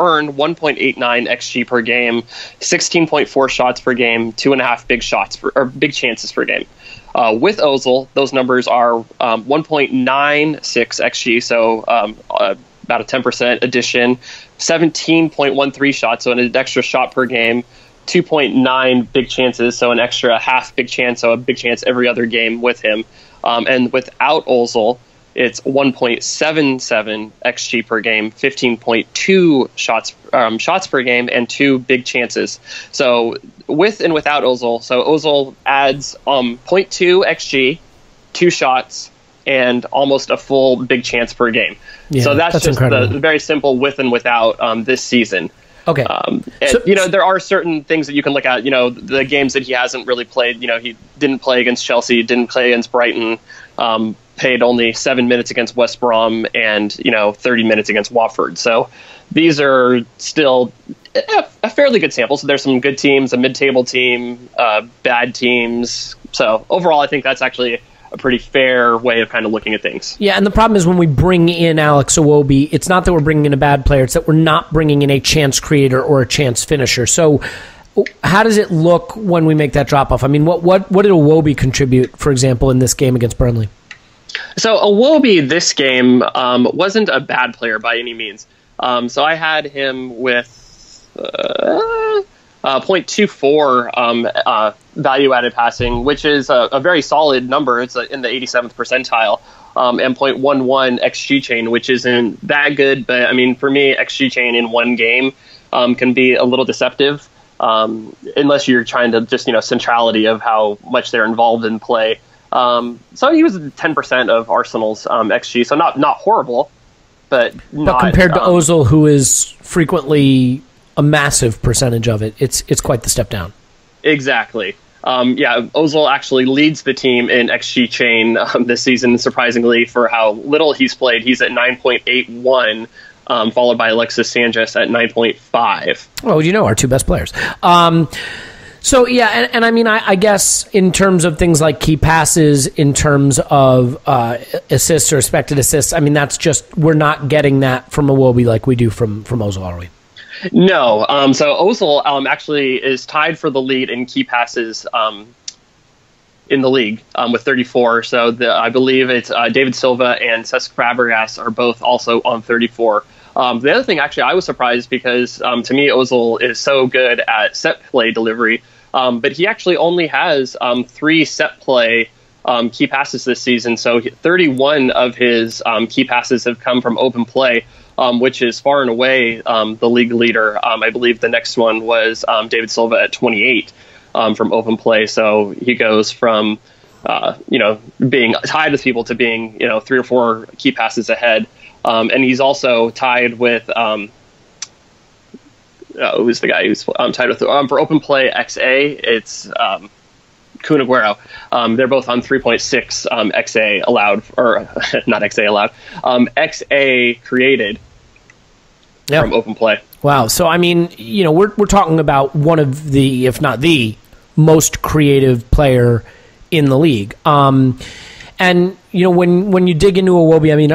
earned 1.89 xG per game, 16.4 shots per game, 2.5 big chances per game. With Ozil, those numbers are 1.96 xG, so about a 10% addition, 17.13 shots, so an extra shot per game, 2.9 big chances, so an extra half big chance, so a big chance every other game with him. And without Ozil, it's 1.77 xG per game, 15.2 shots per game, and 2 big chances. So with and without Ozil, so Ozil adds 0.2 xG, 2 shots, and almost a full big chance per game. Yeah, so that's just the very simple with and without this season. Okay. There are certain things that you can look at. The games that he hasn't really played. He didn't play against Chelsea, didn't play against Brighton. Played only 7 minutes against West Brom and 30 minutes against Watford. So these are still a fairly good sample. So there's some good teams, a mid-table team, bad teams. So overall, I think that's actually a pretty fair way of kind of looking at things. Yeah, and the problem is when we bring in Alex Iwobi, it's not that we're bringing in a bad player, it's that we're not bringing in a chance creator or a chance finisher. So how does it look when we make that drop-off? I mean, what did Iwobi contribute, for example, in this game against Burnley? So Iwobi this game wasn't a bad player by any means. So I had him with 0.24 value-added passing, which is a very solid number. It's in the 87th percentile. And 0.11 XG chain, which isn't that good. But, I mean, for me, XG chain in one game can be a little deceptive unless you're trying to just, centrality of how much they're involved in play. So he was 10% of Arsenal's XG, so not horrible, but compared to Ozil, who is frequently a massive percentage of it, it's quite the step down. Exactly. Ozil actually leads the team in XG chain this season, surprisingly, for how little he's played. He's at 9.81, followed by Alexis Sanchez at 9.5. Well, our two best players. So, yeah, and I mean, I guess in terms of things like key passes, in terms of assists or expected assists, I mean, that's just, we're not getting that from Iwobi like we do from Ozil, are we? No. So Ozil actually is tied for the lead in key passes in the league with 34. So I believe it's David Silva and Cesc Fabregas are both also on 34. The other thing, actually, I was surprised because to me, Ozil is so good at set play delivery, but he actually only has 3 set play key passes this season. So 31 of his key passes have come from open play, which is far and away the league leader. I believe the next one was David Silva at 28 from open play. So he goes from, being tied with people to being, 3 or 4 key passes ahead. And he's also tied with, who's the guy who's tied with, for open play XA, it's Kun Aguero. They're both on 3.6 XA allowed, or not XA allowed, XA created from open play. Wow. So, I mean, we're talking about one of the, if not the most creative player in the league. And, when you dig into Iwobi, I mean,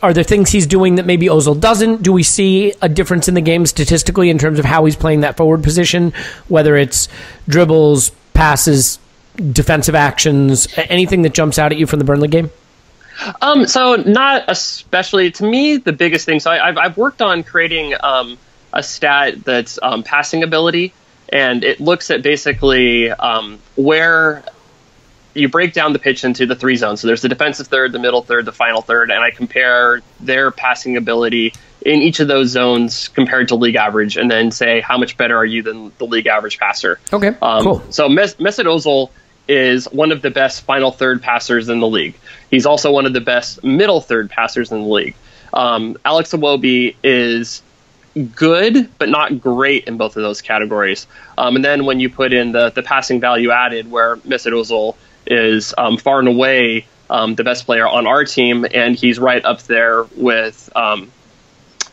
are there things he's doing that maybe Ozil doesn't? Do we see a difference in the game statistically in terms of how he's playing that forward position, whether it's dribbles, passes, defensive actions, anything that jumps out at you from the Burnley game? So not especially. To me, the biggest thing, so I've worked on creating a stat that's passing ability, and it looks at basically where you break down the pitch into the 3 zones. So there's the defensive third, the middle third, the final third, and I compare their passing ability in each of those zones compared to league average, and then say how much better are you than the league average passer. Okay, cool. So Mesut Ozil is one of the best final third passers in the league. He's also one of the best middle third passers in the league. Alex Iwobi is good, but not great in both of those categories. And then when you put in the passing value added, where Mesut Ozil is far and away the best player on our team, and he's right up there with some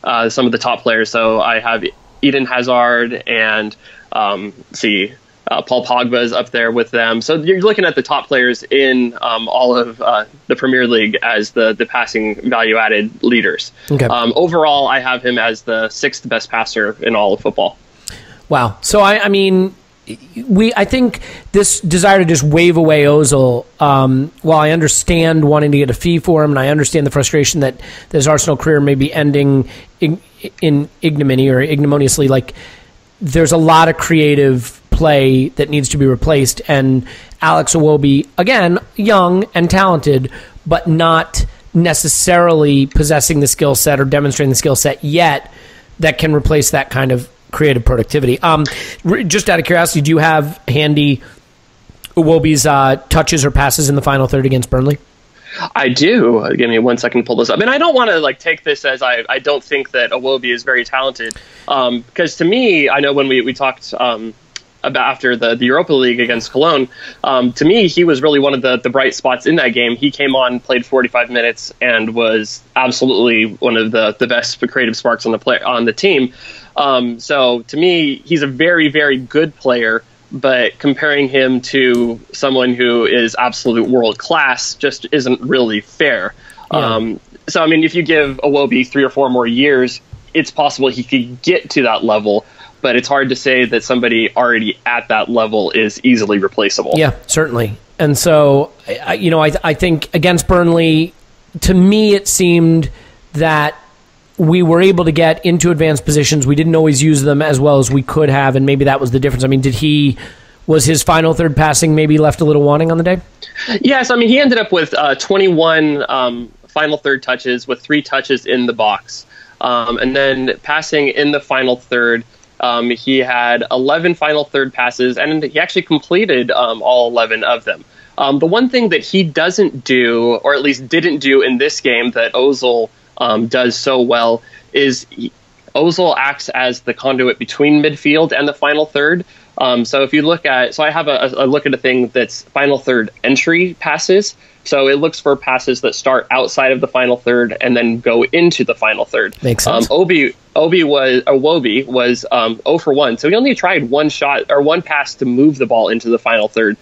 of the top players. So I have Eden Hazard and Paul Pogba is up there with them. So you're looking at the top players in all of the Premier League as the passing value added leaders. Okay. Overall, I have him as the 6th best passer in all of football. Wow. So I mean, I think this desire to just wave away Ozil, while I understand wanting to get a fee for him, and I understand the frustration that his Arsenal career may be ending in ignominy or ignominiously, like there's a lot of creative play that needs to be replaced, and Alex Iwobi, again, young and talented, but not necessarily possessing the skill set or demonstrating the skill set yet that can replace that kind of creative productivity. Just out of curiosity, do you have handy Iwobi's touches or passes in the final third against Burnley? I do. Give me 1 second to pull this up. And I don't want to take this as I don't think that Iwobi is very talented. Because to me, I know when we talked about after the Europa League against Cologne, to me, he was really one of the bright spots in that game. He came on, played 45 minutes, and was absolutely one of the best creative sparks on the team. So to me, he's a very, very good player, but comparing him to someone who is absolute world class just isn't really fair. Yeah. So, I mean, if you give Iwobi 3 or 4 more years, it's possible he could get to that level, but it's hard to say that somebody already at that level is easily replaceable. Yeah, certainly. And so, I think against Burnley, to me, it seemed that we were able to get into advanced positions. We didn't always use them as well as we could have, and maybe that was the difference. I mean, was his final third passing maybe left a little wanting on the day? Yes, I mean, he ended up with 21 final third touches with 3 touches in the box. And then passing in the final third, he had 11 final third passes, and he actually completed all 11 of them. The one thing that he doesn't do, or at least didn't do in this game that Ozil does so well, is Ozil acts as the conduit between midfield and the final third. So if you look at, so I have a look at a thing that's final third entry passes. So it looks for passes that start outside of the final third and then go into the final third. Makes sense. Iwobi was 0 for 1. So he only tried one shot or one pass to move the ball into the final third.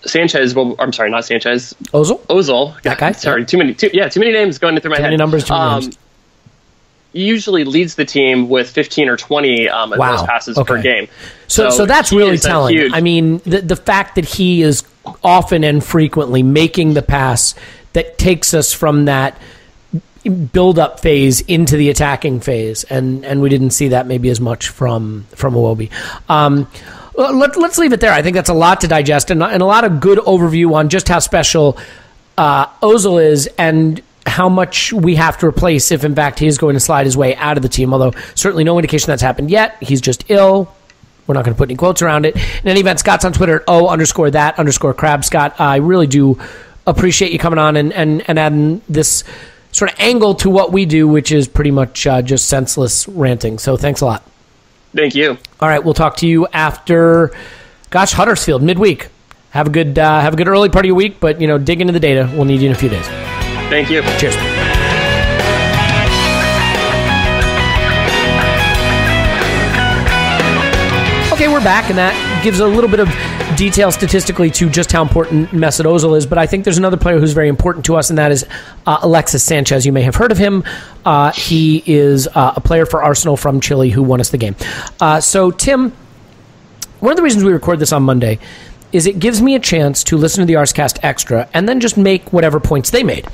Sanchez, I'm sorry, not Sanchez. Ozil. That guy. Sorry, too many names going through my head. Too many numbers, too many names. He usually leads the team with 15 or 20 of those passes per game. So that's really telling. I mean, the fact that he is often and frequently making the pass that takes us from that build-up phase into the attacking phase, and we didn't see that maybe as much from Iwobi. Let's leave it there. I think that's a lot to digest and a lot of good overview on just how special Ozil is and how much we have to replace if, in fact, he is going to slide his way out of the team, although certainly no indication that's happened yet. He's just ill. We're not going to put any quotes around it. In any event, Scott's on Twitter at _that_crab. Scott, I really do appreciate you coming on and adding this sort of angle to what we do, which is pretty much just senseless ranting. So thanks a lot. Thank you. All right, we'll talk to you after, Huddersfield, midweek. Have a good early part of your week, but, dig into the data. We'll need you in a few days. Thank you. Cheers. Okay, we're back, and that gives a little bit of detail statistically to just how important Mesut Ozil is, but I think there's another player who's very important to us, and that is Alexis Sanchez. You may have heard of him. He is a player for Arsenal from Chile who won us the game. So, Tim, one of the reasons we record this on Monday is it gives me a chance to listen to the Arscast Extra and then just make whatever points they made.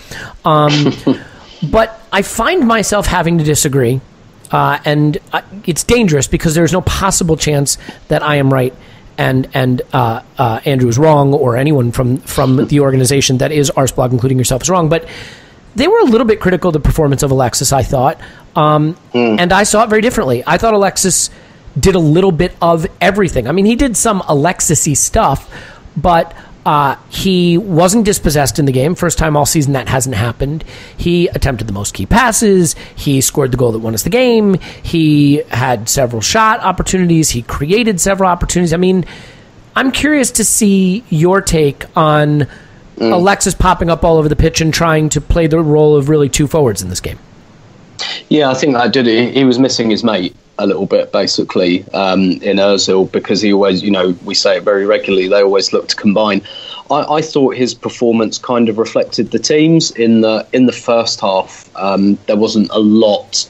But I find myself having to disagree, and it's dangerous because there's no possible chance that I am right and Andrew is wrong, or anyone from the organization that is Arsblog, including yourself, is wrong. But they were a little bit critical of the performance of Alexis, I thought, and I saw it very differently. I thought Alexis did a little bit of everything. I mean, he did some Alexis-y stuff, but he wasn't dispossessed in the game. First time all season that hasn't happened. He attempted the most key passes. He scored the goal that won us the game. He had several shot opportunities. He created several opportunities. I mean, I'm curious to see your take on Alexis popping up all over the pitch and trying to play the role of really two forwards in this game. Yeah, I think that did it. He was missing his mate a little bit, basically, in Ozil, because he always, we say it very regularly, they always look to combine. I thought his performance kind of reflected the team's. In the first half, there wasn't a lot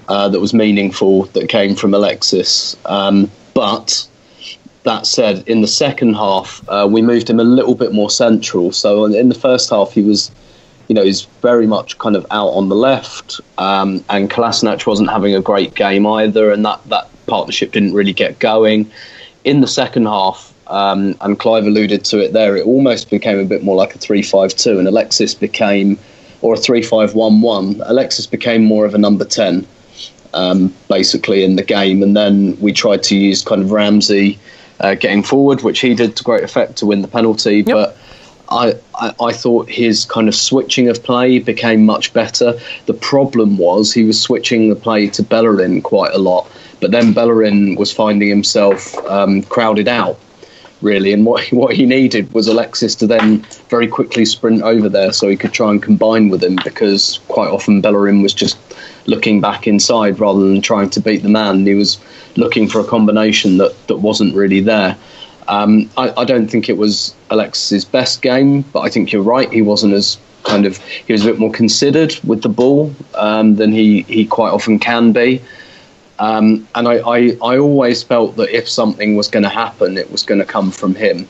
that was meaningful that came from Alexis. But that said, in the second half, we moved him a little bit more central. So in the first half, he was, he's very much kind of out on the left, and Kolasinac wasn't having a great game either, and that partnership didn't really get going. In the second half, and Clive alluded to it there, it almost became a bit more like a 3-5-2, and Alexis became, or a 3-5-1-1. Alexis became more of a number 10, basically, in the game, and then we tried to use kind of Ramsey getting forward, which he did to great effect to win the penalty, but I thought his kind of switching of play became much better. The problem was he was switching the play to Bellerin quite a lot, but then Bellerin was finding himself crowded out, really, and what he needed was Alexis to then very quickly sprint over there so he could try and combine with him, because quite often Bellerin was just looking back inside rather than trying to beat the man. He was looking for a combination that wasn't really there. I don't think it was Alexis's best game, but I think you're right. He wasn't as he was a bit more considered with the ball than he quite often can be. And I always felt that if something was going to happen, it was going to come from him.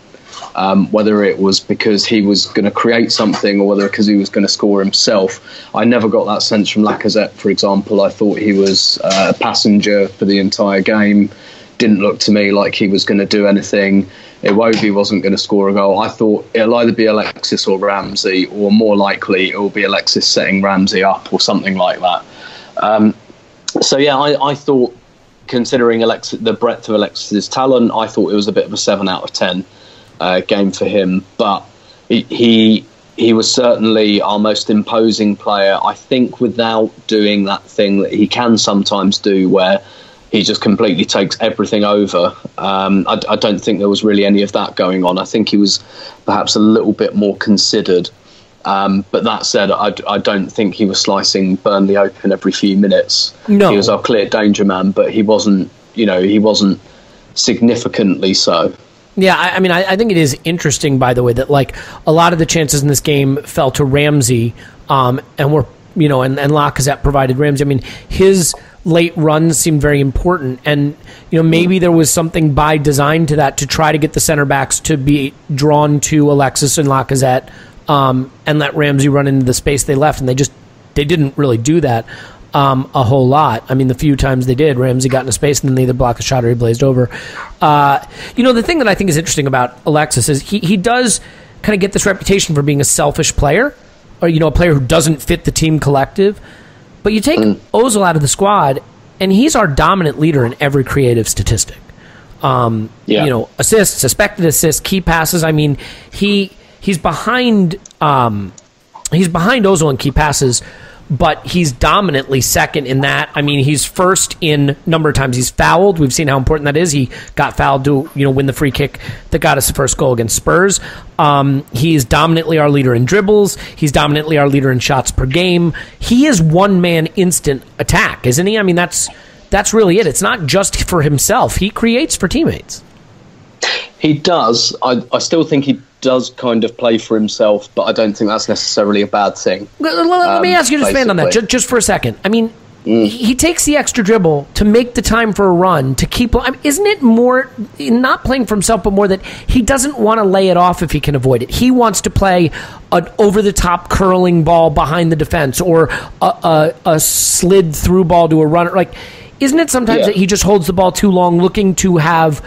whether it was because he was going to create something or whether because he was going to score himself. I never got that sense from Lacazette, for example. I thought he was a passenger for the entire game. Didn't look to me like he was going to do anything. Iwobi wasn't going to score a goal. I thought it'll either be Alexis or Ramsey, or more likely it will be Alexis setting Ramsey up or something like that. So yeah, I thought, considering the breadth of Alexis's talent, I thought it was a bit of a 7 out of 10 game for him. But he was certainly our most imposing player, I think, without doing that thing that he can sometimes do where he just completely takes everything over. I don't think there was really any of that going on. I think he was perhaps a little bit more considered. But that said, I don't think he was slicing Burnley open every few minutes. No. He was our clear danger man, but he wasn't significantly so. Yeah, I mean, I think it is interesting, by the way, that like a lot of the chances in this game fell to Ramsey, and Lacazette provided Ramsey. I mean, his late runs seemed very important, and maybe there was something by design to that to try to get the center backs to be drawn to Alexis and Lacazette, and let Ramsey run into the space they left, and they didn't really do that a whole lot. I mean, the few times they did, Ramsey got into space and then they either blocked a shot or he blazed over. The thing that I think is interesting about Alexis is he does kind of get this reputation for being a selfish player, or a player who doesn't fit the team collective. But you take Ozil out of the squad, and he's our dominant leader in every creative statistic. Assists, suspected assists, key passes. I mean, he's behind Ozil in key passes, but he's dominantly second in that. I mean, he's first in number of times he's fouled. We've seen how important that is. He got fouled to win the free kick that got us the first goal against Spurs. He's dominantly our leader in dribbles. He's dominantly our leader in shots per game. He is one-man instant attack, isn't he? I mean, that's really it. It's not just for himself. He creates for teammates. He does. I still think he does kind of play for himself, but I don't think that's necessarily a bad thing. Let me ask you to expand on that just for a second. I mean, he takes the extra dribble to make the time for a run, to keep... I mean, isn't it more, not playing for himself, but more that he doesn't want to lay it off if he can avoid it? He wants to play an over-the-top curling ball behind the defense, or a slid-through ball to a runner. Like, isn't it sometimes that he just holds the ball too long, looking to have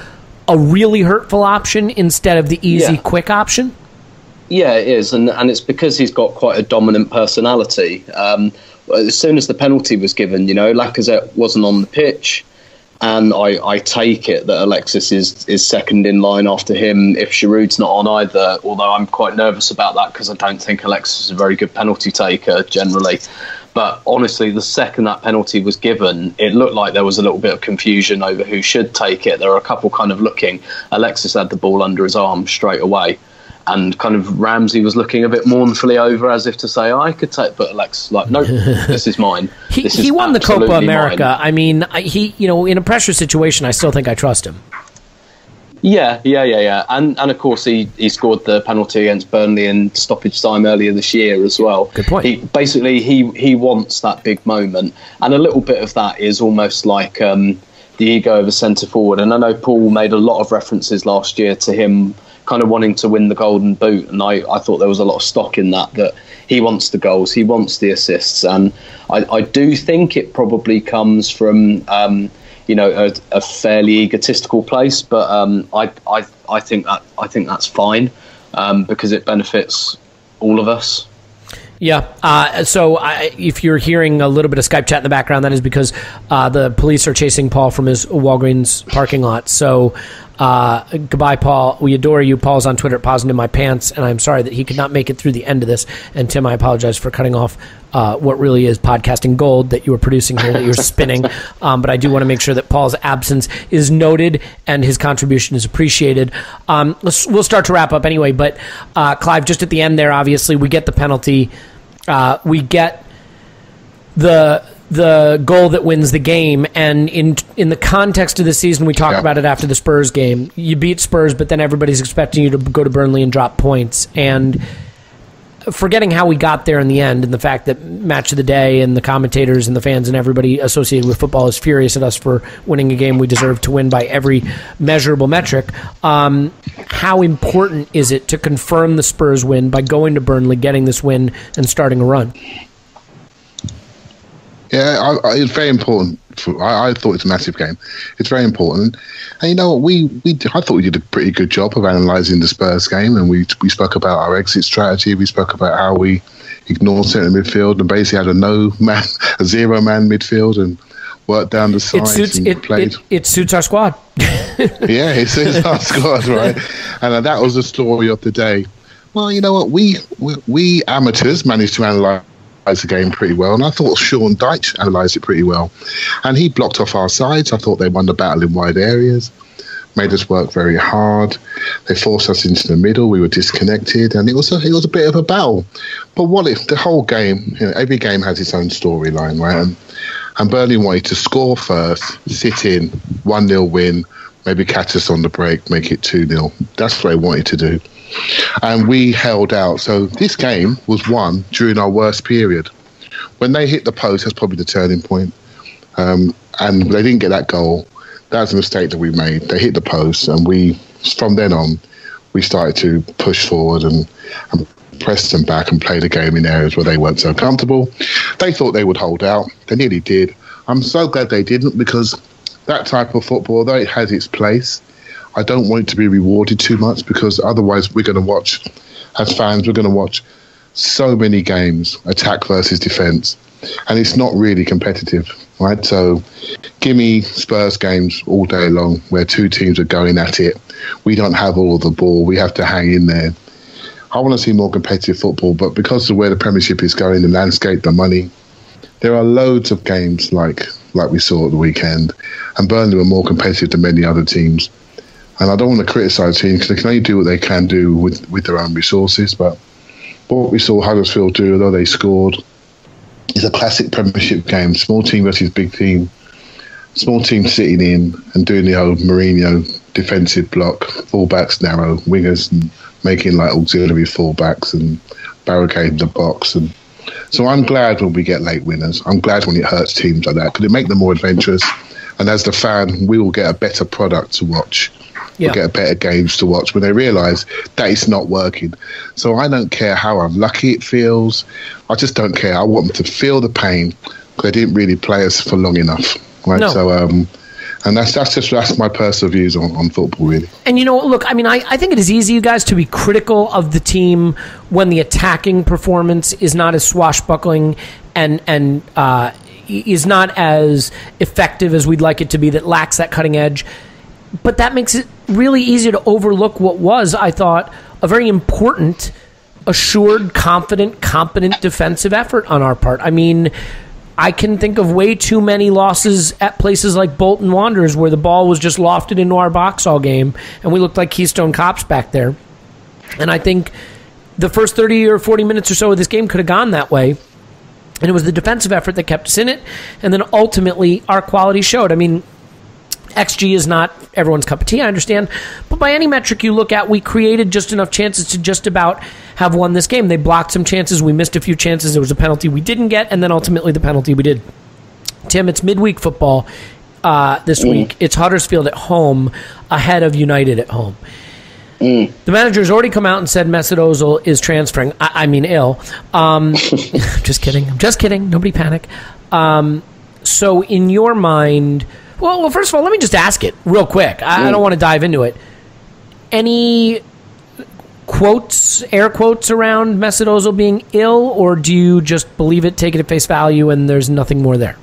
a really hurtful option instead of the easy, quick option? Yeah, it is, and it's because he's got quite a dominant personality. As soon as the penalty was given, Lacazette wasn't on the pitch, and I take it that Alexis is second in line after him if Giroud's not on either, although I'm quite nervous about that because I don't think Alexis is a very good penalty taker generally. But honestly, the second that penalty was given, it looked like there was a little bit of confusion over who should take it. There were a couple kind of looking. Alexis had the ball under his arm straight away. And kind of Ramsey was looking a bit mournfully over, as if to say, I could take, but Alexis like, nope, this is mine. He won the Copa America. Mine. I mean, in a pressure situation, I still think I trust him. Yeah. And of course, he scored the penalty against Burnley in stoppage time earlier this year as well. Good point. He wants that big moment. And a little bit of that is almost like the ego of a centre-forward. And I know Paul made a lot of references last year to him kind of wanting to win the Golden Boot. And I thought there was a lot of stock in that he wants the goals, he wants the assists. And I do think it probably comes from... a fairly egotistical place, but I think that's fine because it benefits all of us. Yeah. So if you're hearing a little bit of Skype chat in the background, that is because the police are chasing Paul from his Walgreens parking lot. So goodbye, Paul. We adore you. Paul's on Twitter at Pausing in My Pants, and I'm sorry that he could not make it through the end of this. And Tim, I apologize for cutting off what really is podcasting gold that you were producing here, that you're spinning. But I do want to make sure that Paul's absence is noted and his contribution is appreciated. We'll start to wrap up anyway. But Clive, just at the end there, obviously we get the penalty. We get the goal that wins the game, and in the context of the season, we talked about it after the Spurs game. You beat Spurs, but then everybody's expecting you to go to Burnley and drop points. And forgetting how we got there in the end and the fact that Match of the Day and the commentators and the fans and everybody associated with football is furious at us for winning a game we deserve to win by every measurable metric, how important is it to confirm the Spurs win by going to Burnley, getting this win, and starting a run? Yeah, it's very important. I thought it's a massive game. It's very important. And you know what? I thought we did a pretty good job of analysing the Spurs game, and we spoke about our exit strategy. We spoke about how we ignored centre midfield and basically had a zero-man midfield and worked down the sides and played. It suits our squad. Yeah, it suits our squad, right? And that was the story of the day. Well, you know what? We amateurs managed to analyse the game pretty well, and I thought Sean Dyche analysed it pretty well, and he blocked off our sides. I thought they won the battle in wide areas, made us work very hard. They forced us into the middle. We were disconnected, and it was a bit of a battle. But the whole game, every game has its own storyline, right? And Burnley wanted to score first, sit in, 1-0 win, maybe catch us on the break, make it 2-0. That's what they wanted to do. And we held out. So this game was won during our worst period. When they hit the post, that's probably the turning point. And they didn't get that goal. That was a mistake that we made. They hit the post, and from then on, we started to push forward and press them back and play the game in areas where they weren't so comfortable. They thought they would hold out. They nearly did. I'm so glad they didn't, because that type of football, although it has its place, I don't want it to be rewarded too much, because otherwise we're going to watch, as fans, we're going to watch so many games, attack versus defence, and it's not really competitive, right? So give me Spurs games all day long where two teams are going at it. We don't have all of the ball. We have to hang in there. I want to see more competitive football, but because of where the Premiership is going, the landscape, the money, there are loads of games like we saw at the weekend, and Burnley were more competitive than many other teams. And I don't want to criticise teams, because they can only do what they can do with their own resources. But what we saw Huddersfield do, although they scored, is a classic Premiership game. Small team versus big team. Small team sitting in and doing the old Mourinho defensive block, fullbacks narrow, wingers and making like auxiliary fullbacks and barricading the box. And so I'm glad when we get late winners. I'm glad when it hurts teams like that, because it makes them more adventurous. And as the fan, we will get a better product to watch. We'll get better games to watch when they realise that it's not working. So I don't care how unlucky it feels. I just don't care. I want them to feel the pain, because they didn't really play us for long enough. Right? No. So, and that's my personal views on football, really. And you know, look, I mean, I think it is easy, you guys, to be critical of the team when the attacking performance is not as swashbuckling and is not as effective as we'd like it to be, that lacks that cutting edge. But that makes it really easy to overlook what was, I thought, a very important, assured, confident, competent defensive effort on our part. I mean, I can think of way too many losses at places like Bolton Wanderers where the ball was just lofted into our box all game, and we looked like Keystone Cops back there. And I think the first 30 or 40 minutes or so of this game could have gone that way. And it was the defensive effort that kept us in it. And then ultimately, our quality showed. I mean, XG is not everyone's cup of tea, I understand. But by any metric you look at, we created just enough chances to just about have won this game. They blocked some chances. We missed a few chances. There was a penalty we didn't get, and then ultimately the penalty we did. Tim, it's midweek football this week. It's Huddersfield at home ahead of United at home. The manager's already come out and said Mesut Ozil is transferring. I mean, ill. Just kidding. I'm just kidding. Nobody panic. So in your mind... Well, first of all, let me just ask it real quick. I don't want to dive into it. Any quotes, air quotes, around Mesut Ozil being ill, or do you just believe it, take it at face value, and there's nothing more there?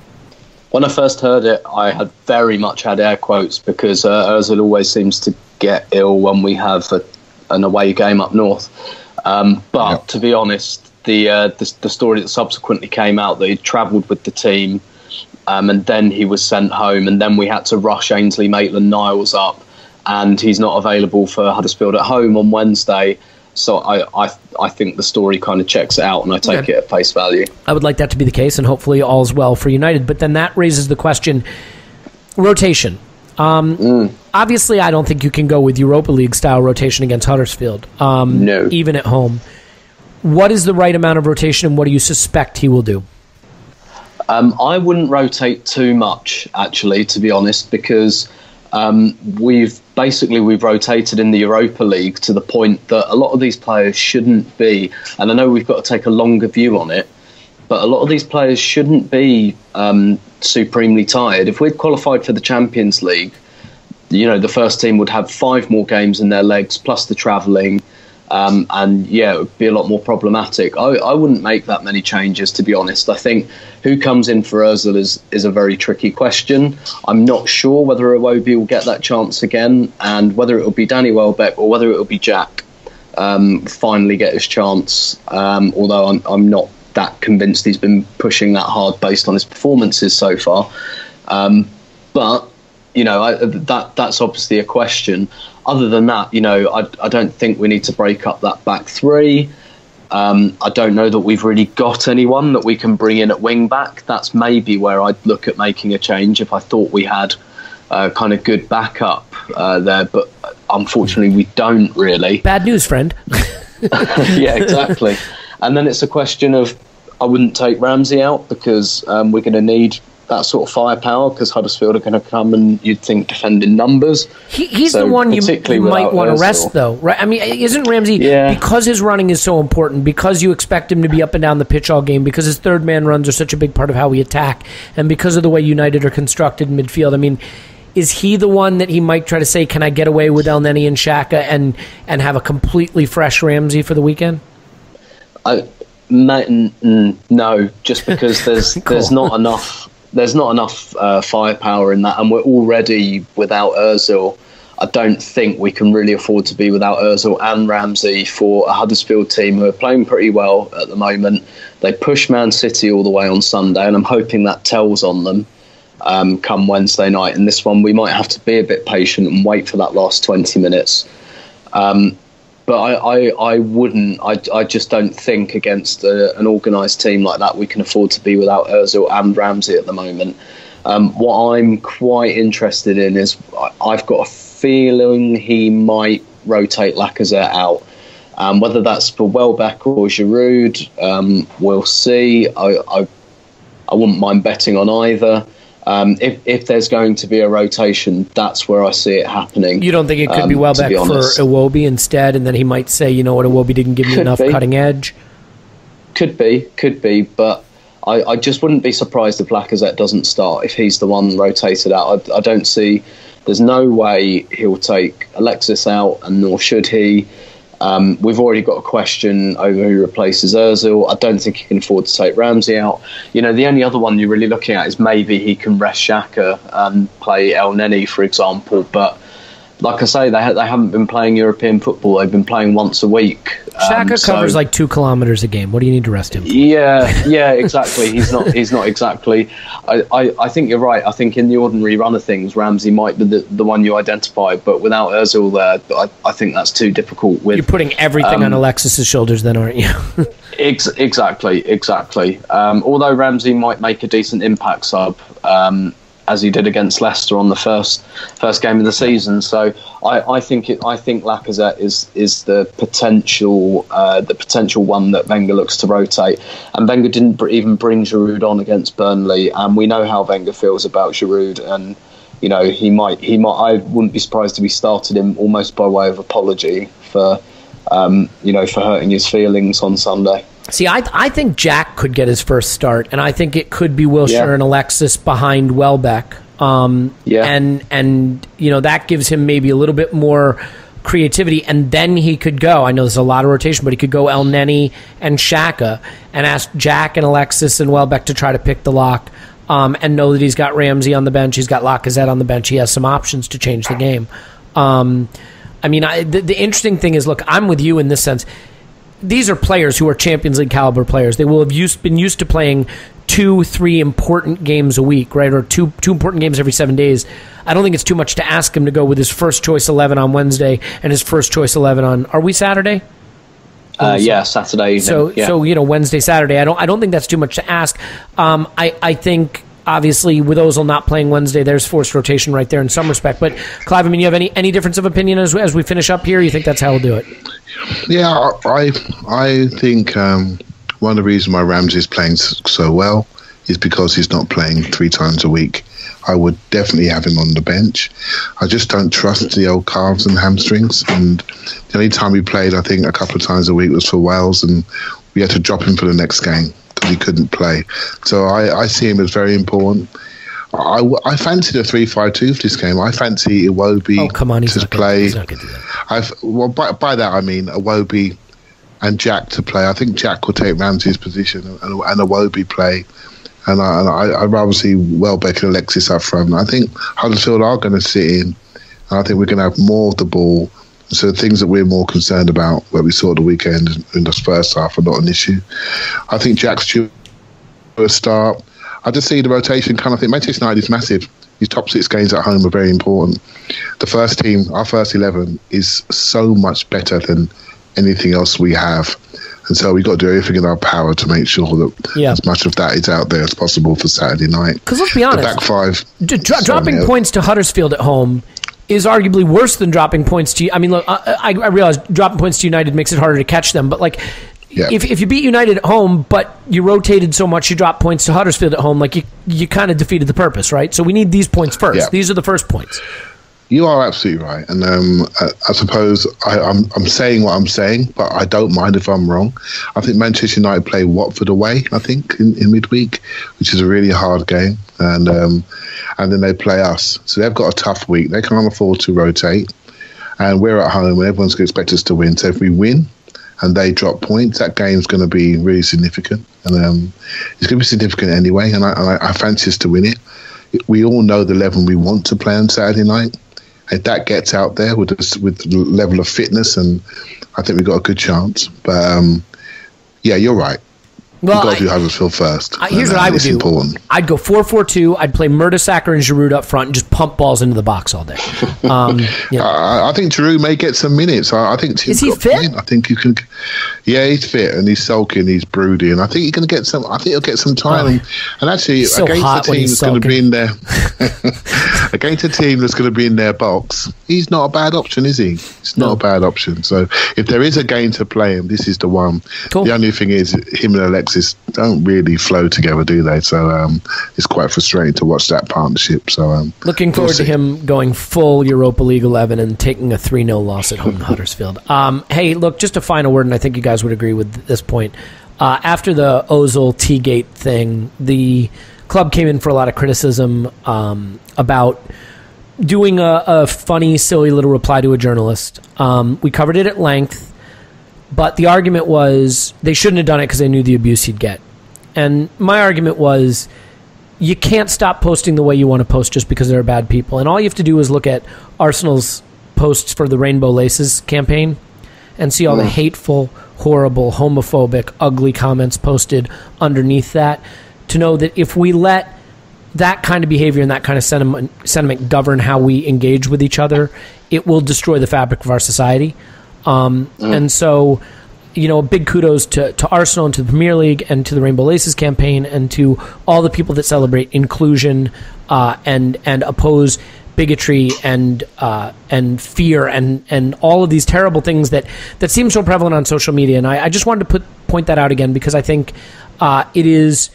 When I first heard it, I had very much had air quotes, because Ozil always seems to get ill when we have an away game up north. But to be honest, the story that subsequently came out that he'd travelled with the team, and then he was sent home, and then we had to rush Ainsley Maitland-Niles up, and he's not available for Huddersfield at home on Wednesday. So I think the story kind of checks it out, and I take it at face value. I would like that to be the case, and hopefully all's well for United. But then that raises the question, rotation. Obviously, I don't think you can go with Europa League-style rotation against Huddersfield, no. even at home. What is the right amount of rotation, and what do you suspect he will do? I wouldn't rotate too much, actually, to be honest, because we've rotated in the Europa League to the point that a lot of these players shouldn't be, and I know we've got to take a longer view on it, but a lot of these players shouldn't be supremely tired. If we'd qualified for the Champions League, the first team would have 5 more games in their legs, plus the travelling, and it would be a lot more problematic. I wouldn't make that many changes, to be honest. I think who comes in for Ozil is a very tricky question. I'm not sure whether Iwobi will get that chance again, and whether it will be Danny Welbeck or whether it will be Jack finally get his chance, although I'm not that convinced he's been pushing that hard based on his performances so far. But that's obviously a question. Other than that, I don't think we need to break up that back three. I don't know that we've really got anyone that we can bring in at wing back. That's maybe where I'd look at making a change if I thought we had kind of good backup there. But unfortunately, we don't really. Bad news, friend. Yeah, exactly. And then it's a question of, I wouldn't take Ramsey out because we're going to need that sort of firepower, because Huddersfield are going to come and you'd think defend in numbers. He's the one you might want to rest, though, right? I mean, isn't Ramsey, because his running is so important, because you expect him to be up and down the pitch all game, because his third man runs are such a big part of how we attack, and because of the way United are constructed in midfield, I mean, is he the one that he might try to say, can I get away with El Neni and Xhaka and have a completely fresh Ramsey for the weekend? No, just because there's not enough. There's not enough firepower in that, and we're already without Ozil. I don't think we can really afford to be without Ozil and Ramsey for a Huddersfield team who are playing pretty well at the moment. They pushed Man City all the way on Sunday, and I'm hoping that tells on them come Wednesday night. And this one, we might have to be a bit patient and wait for that last 20 minutes. But I wouldn't. I just don't think against an organised team like that we can afford to be without Ozil and Ramsey at the moment. What I'm quite interested in is I've got a feeling he might rotate Lacazette out. Whether that's for Welbeck or Giroud, we'll see. I wouldn't mind betting on either. If there's going to be a rotation, that's where I see it happening. You don't think it could be Welbeck for Iwobi instead, and then he might say, you know what, Iwobi didn't give me enough cutting edge? Could be, but I just wouldn't be surprised if Lacazette doesn't start, if he's the one rotated out. I don't see, there's no way he'll take Alexis out, and nor should he. We've already got a question over who replaces Ozil. I don't think he can afford to take Ramsey out. The only other one you're really looking at is maybe he can rest Xhaka and play El Neni, for example. But like I say, they haven't been playing European football. They've been playing once a week. Xhaka covers like 2 kilometers a game. What do you need to rest him for? Yeah, exactly. He's not exactly. I think you're right. I think in the ordinary run of things, Ramsey might be the one you identify, but without Ozil there, I think that's too difficult. You're putting everything on Alexis's shoulders then, aren't you? Exactly. Although Ramsey might make a decent impact sub, as he did against Leicester on the first game of the season. So I think Lacazette is the potential one that Wenger looks to rotate. And Wenger didn't even bring Giroud on against Burnley, and we know how Wenger feels about Giroud, and he might. I wouldn't be surprised if he started him almost by way of apology for hurting his feelings on Sunday. See, I think Jack could get his first start, and I think it could be Wilshere and Alexis behind Welbeck. And that gives him maybe a little bit more creativity, and then he could go. I know there's a lot of rotation, but he could go El Neni and Xhaka and ask Jack and Alexis and Welbeck to try to pick the lock, and know that he's got Ramsey on the bench, he's got Lacazette on the bench, he has some options to change the game. The interesting thing is, look, I'm with you in this sense. These are players who are Champions League caliber players. They will have been used to playing 2-3 important games a week, right? Or two important games every 7 days. I don't think it's too much to ask him to go with his first choice 11 on Wednesday and his first choice 11 on, are we Saturday? Saturday evening. So Wednesday, Saturday. I don't think that's too much to ask. I think obviously, with Ozil not playing Wednesday, there's forced rotation right there in some respect. But, Clive, I mean, you have any difference of opinion as we finish up here? You think that's how we'll do it? Yeah, I think one of the reasons why Ramsey is playing so well is because he's not playing 3 times a week. I would definitely have him on the bench. I just don't trust the old calves and hamstrings. And the only time he played, I think, a couple of times a week was for Wales, and we had to drop him for the next game because he couldn't play. So I see him as very important. I fancy the 3-5-2 for this game. I fancy Iwobi to play. He's not going to do that. By that I mean Iwobi and Jack to play. I think Jack will take Ramsey's position and Iwobi play. And I'd rather see Welbeck and Alexis up front. I think Huddersfield are going to sit in. And I think we're going to have more of the ball. So things that we're more concerned about, where we saw the weekend in the first half, are not an issue. I think Jack's due a start. I just see the rotation kind of thing. Manchester United is massive. These top 6 games at home are very important. The first team, our first 11, is so much better than anything else we have. And so we've got to do everything in our power to make sure that as much of that is out there as possible for Saturday night. Because let's be honest, the back 5... dropping points to Huddersfield at home is arguably worse than dropping points to... I mean, look, I realize dropping points to United makes it harder to catch them, but like... Yeah. If you beat United at home, but you rotated so much, you dropped points to Huddersfield at home, like you kind of defeated the purpose, right? So we need these points first. Yeah. These are the first points. You are absolutely right, and I suppose I'm saying what I'm saying, but I don't mind if I'm wrong. I think Manchester United play Watford away, I think, in midweek, which is a really hard game, and then they play us. So they've got a tough week. They can't afford to rotate, and we're at home, and everyone's going to expect us to win. So if we win and they drop points, that game's going to be really significant, and it's going to be significant anyway. And I fancy us to win it. We all know the 11 we want to play on Saturday night. If that gets out there with the level of fitness, and I think we've got a good chance. But yeah, you're right. Well, you've got to do Huddersfield first. Here's what I would do. Important. I'd go 4-4-2. I'd play Mertesacker and Giroud up front and just pump balls into the box all day. I think Giroud may get some minutes. I think is he fit? I think you can. Yeah, he's fit and he's sulking, he's broody, and I think he's going to get some. I think he'll get some time. And actually, so against the team that's going to be in there, against a team that's going to be in their box, he's not a bad option, is he? It's not a bad option. So if there is a game to play him, this is the one. Cool. The only thing is, him and Alexis don't really flow together, do they? So it's quite frustrating to watch that partnership. So looking forward to him going full Europa League 11 and taking a 3-0 loss at home to Huddersfield. Hey, look, just a final word, and I think you guys would agree with this point. After the Ozil T-Gate thing, the club came in for a lot of criticism about doing a funny, silly little reply to a journalist. We covered it at length. But the argument was they shouldn't have done it because they knew the abuse he'd get. And my argument was you can't stop posting the way you want to post just because there are bad people. And all you have to do is look at Arsenal's posts for the Rainbow Laces campaign and see all the hateful, horrible, homophobic, ugly comments posted underneath that to know that if we let that kind of behavior and that kind of sentiment govern how we engage with each other, it will destroy the fabric of our society. And so, a big kudos to Arsenal and to the Premier League and to the Rainbow Laces campaign and to all the people that celebrate inclusion and oppose bigotry and fear and all of these terrible things that seem so prevalent on social media. And I just wanted to point that out again because I think it is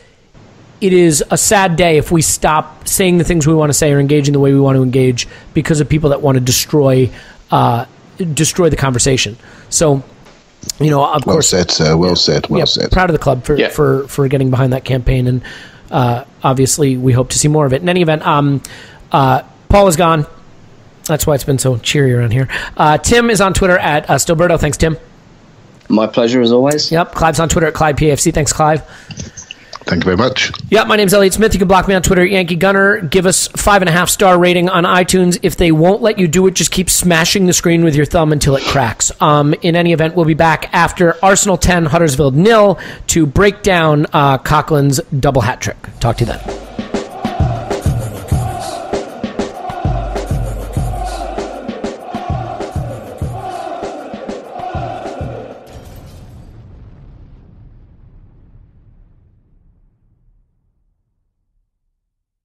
a sad day if we stop saying the things we want to say or engaging the way we want to engage because of people that want to destroy the conversation. So, of course, said, sir. Well said. Proud of the club for getting behind that campaign, and obviously we hope to see more of it. In any event, Paul is gone. That's why it's been so cheery around here. Tim is on Twitter at Stilberto. Thanks, Tim. My pleasure as always. Yep. Clive's on Twitter at ClivePAFC. Thanks, Clive. Thank you very much. Yeah, my name's Elliot Smith. You can block me on Twitter at Yankee Gunner. Give us 5.5-star rating on iTunes. If they won't let you do it, just keep smashing the screen with your thumb until it cracks. In any event, we'll be back after Arsenal 10, Huddersfield 0 to break down Coughlin's double hat trick. Talk to you then.